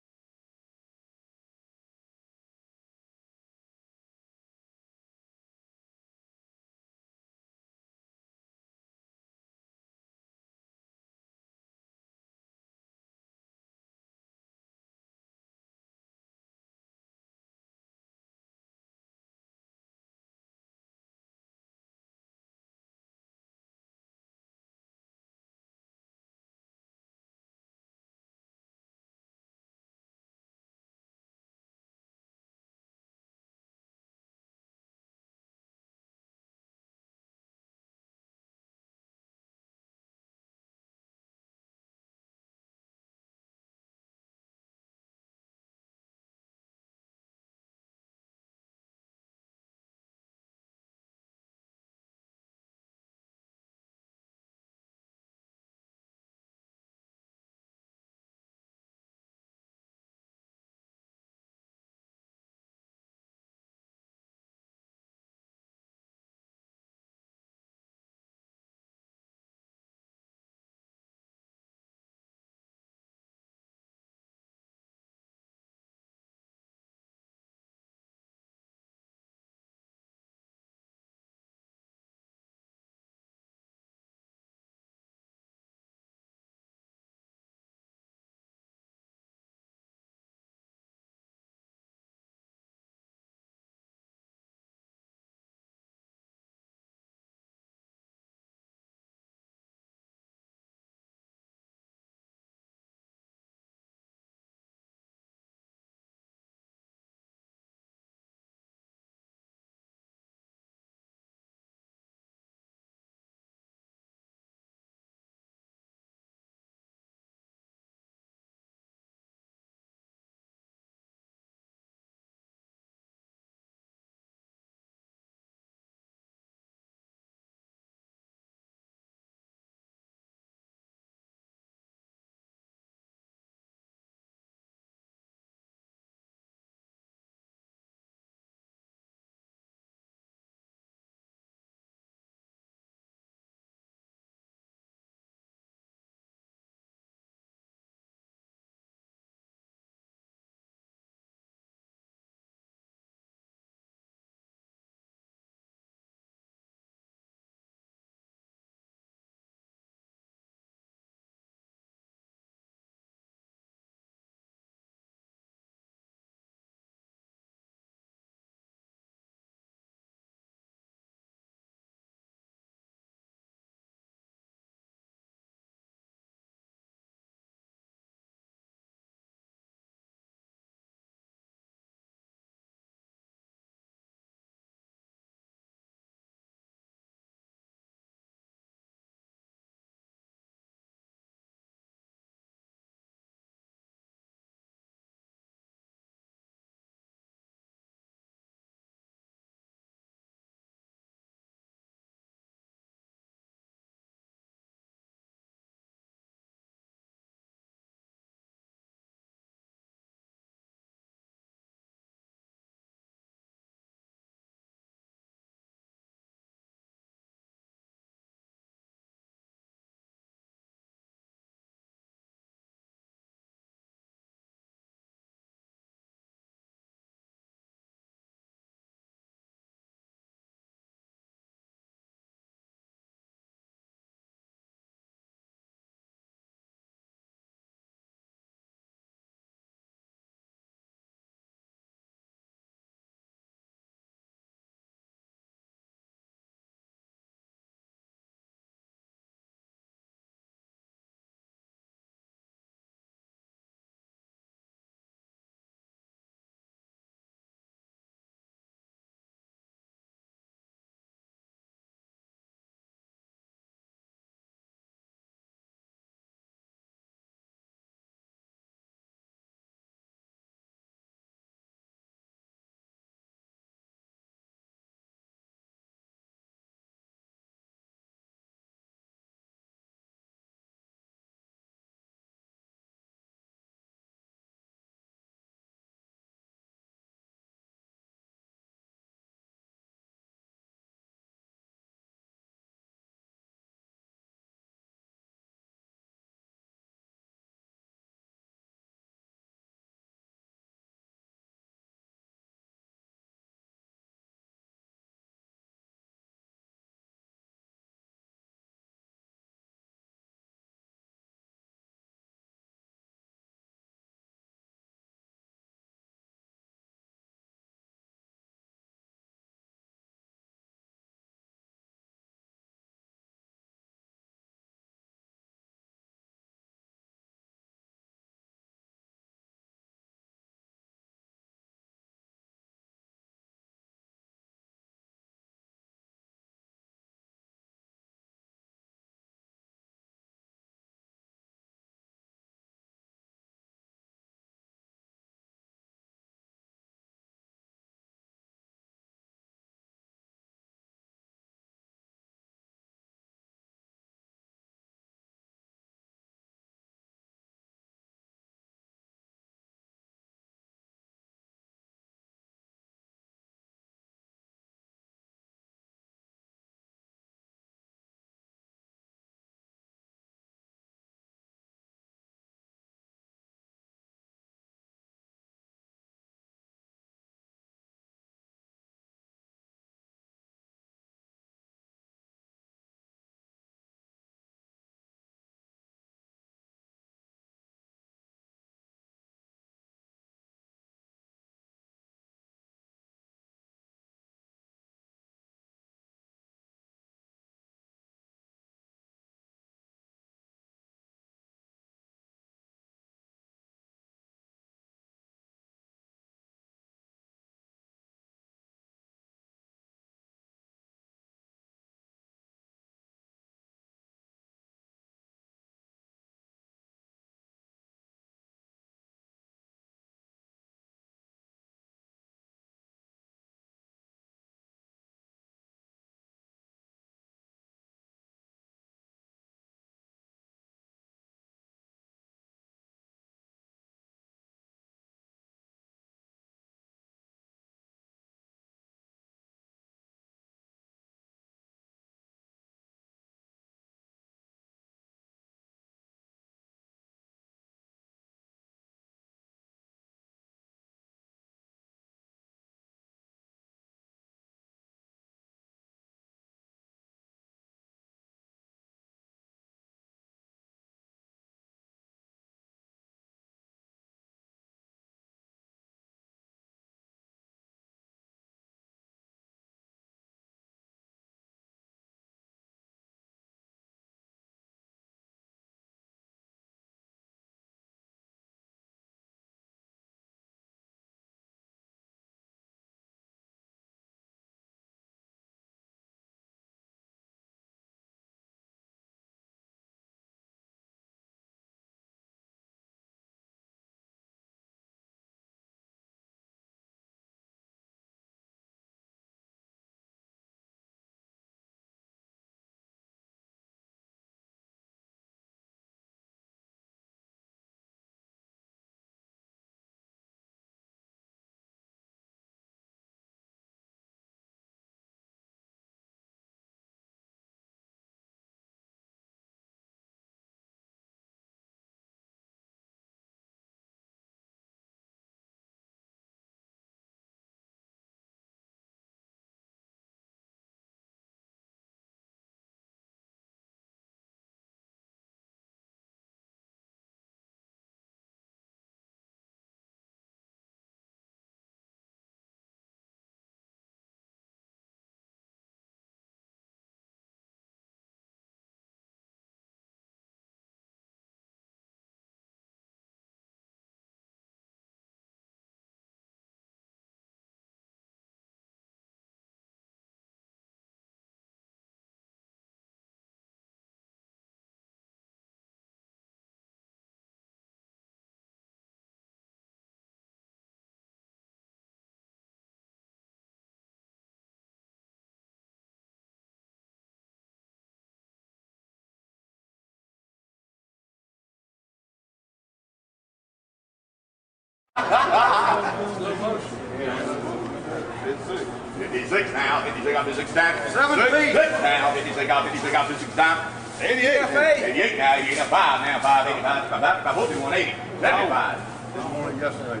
56 now, 56 out, 56 down. 7 feet. 6 now, 56 out, 56 out, 56 down. 88. 88 now, 85 now, 5, 85, 5, 180. 75. This morning, yesterday.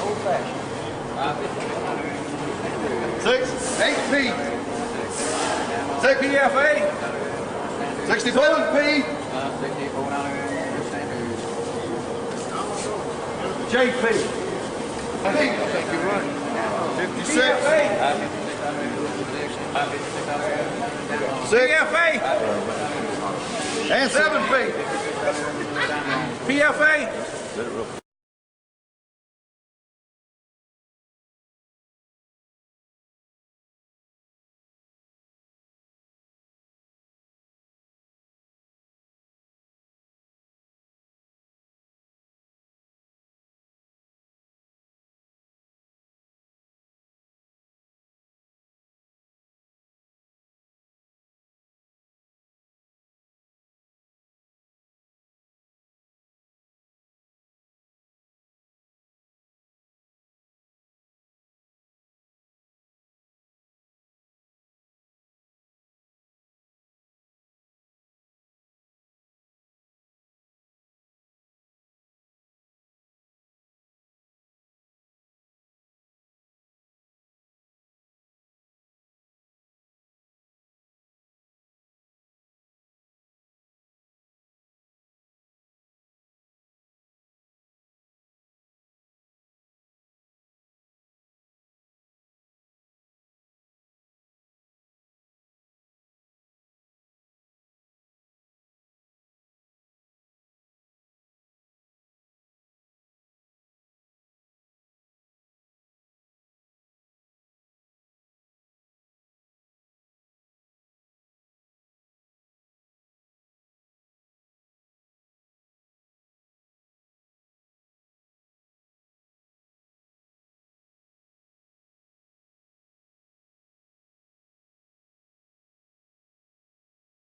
Old fashioned. 6, 8 feet. Say PFA. 67 feet. JP. I think you're right. 56. CFA. And 7 feet. PFA.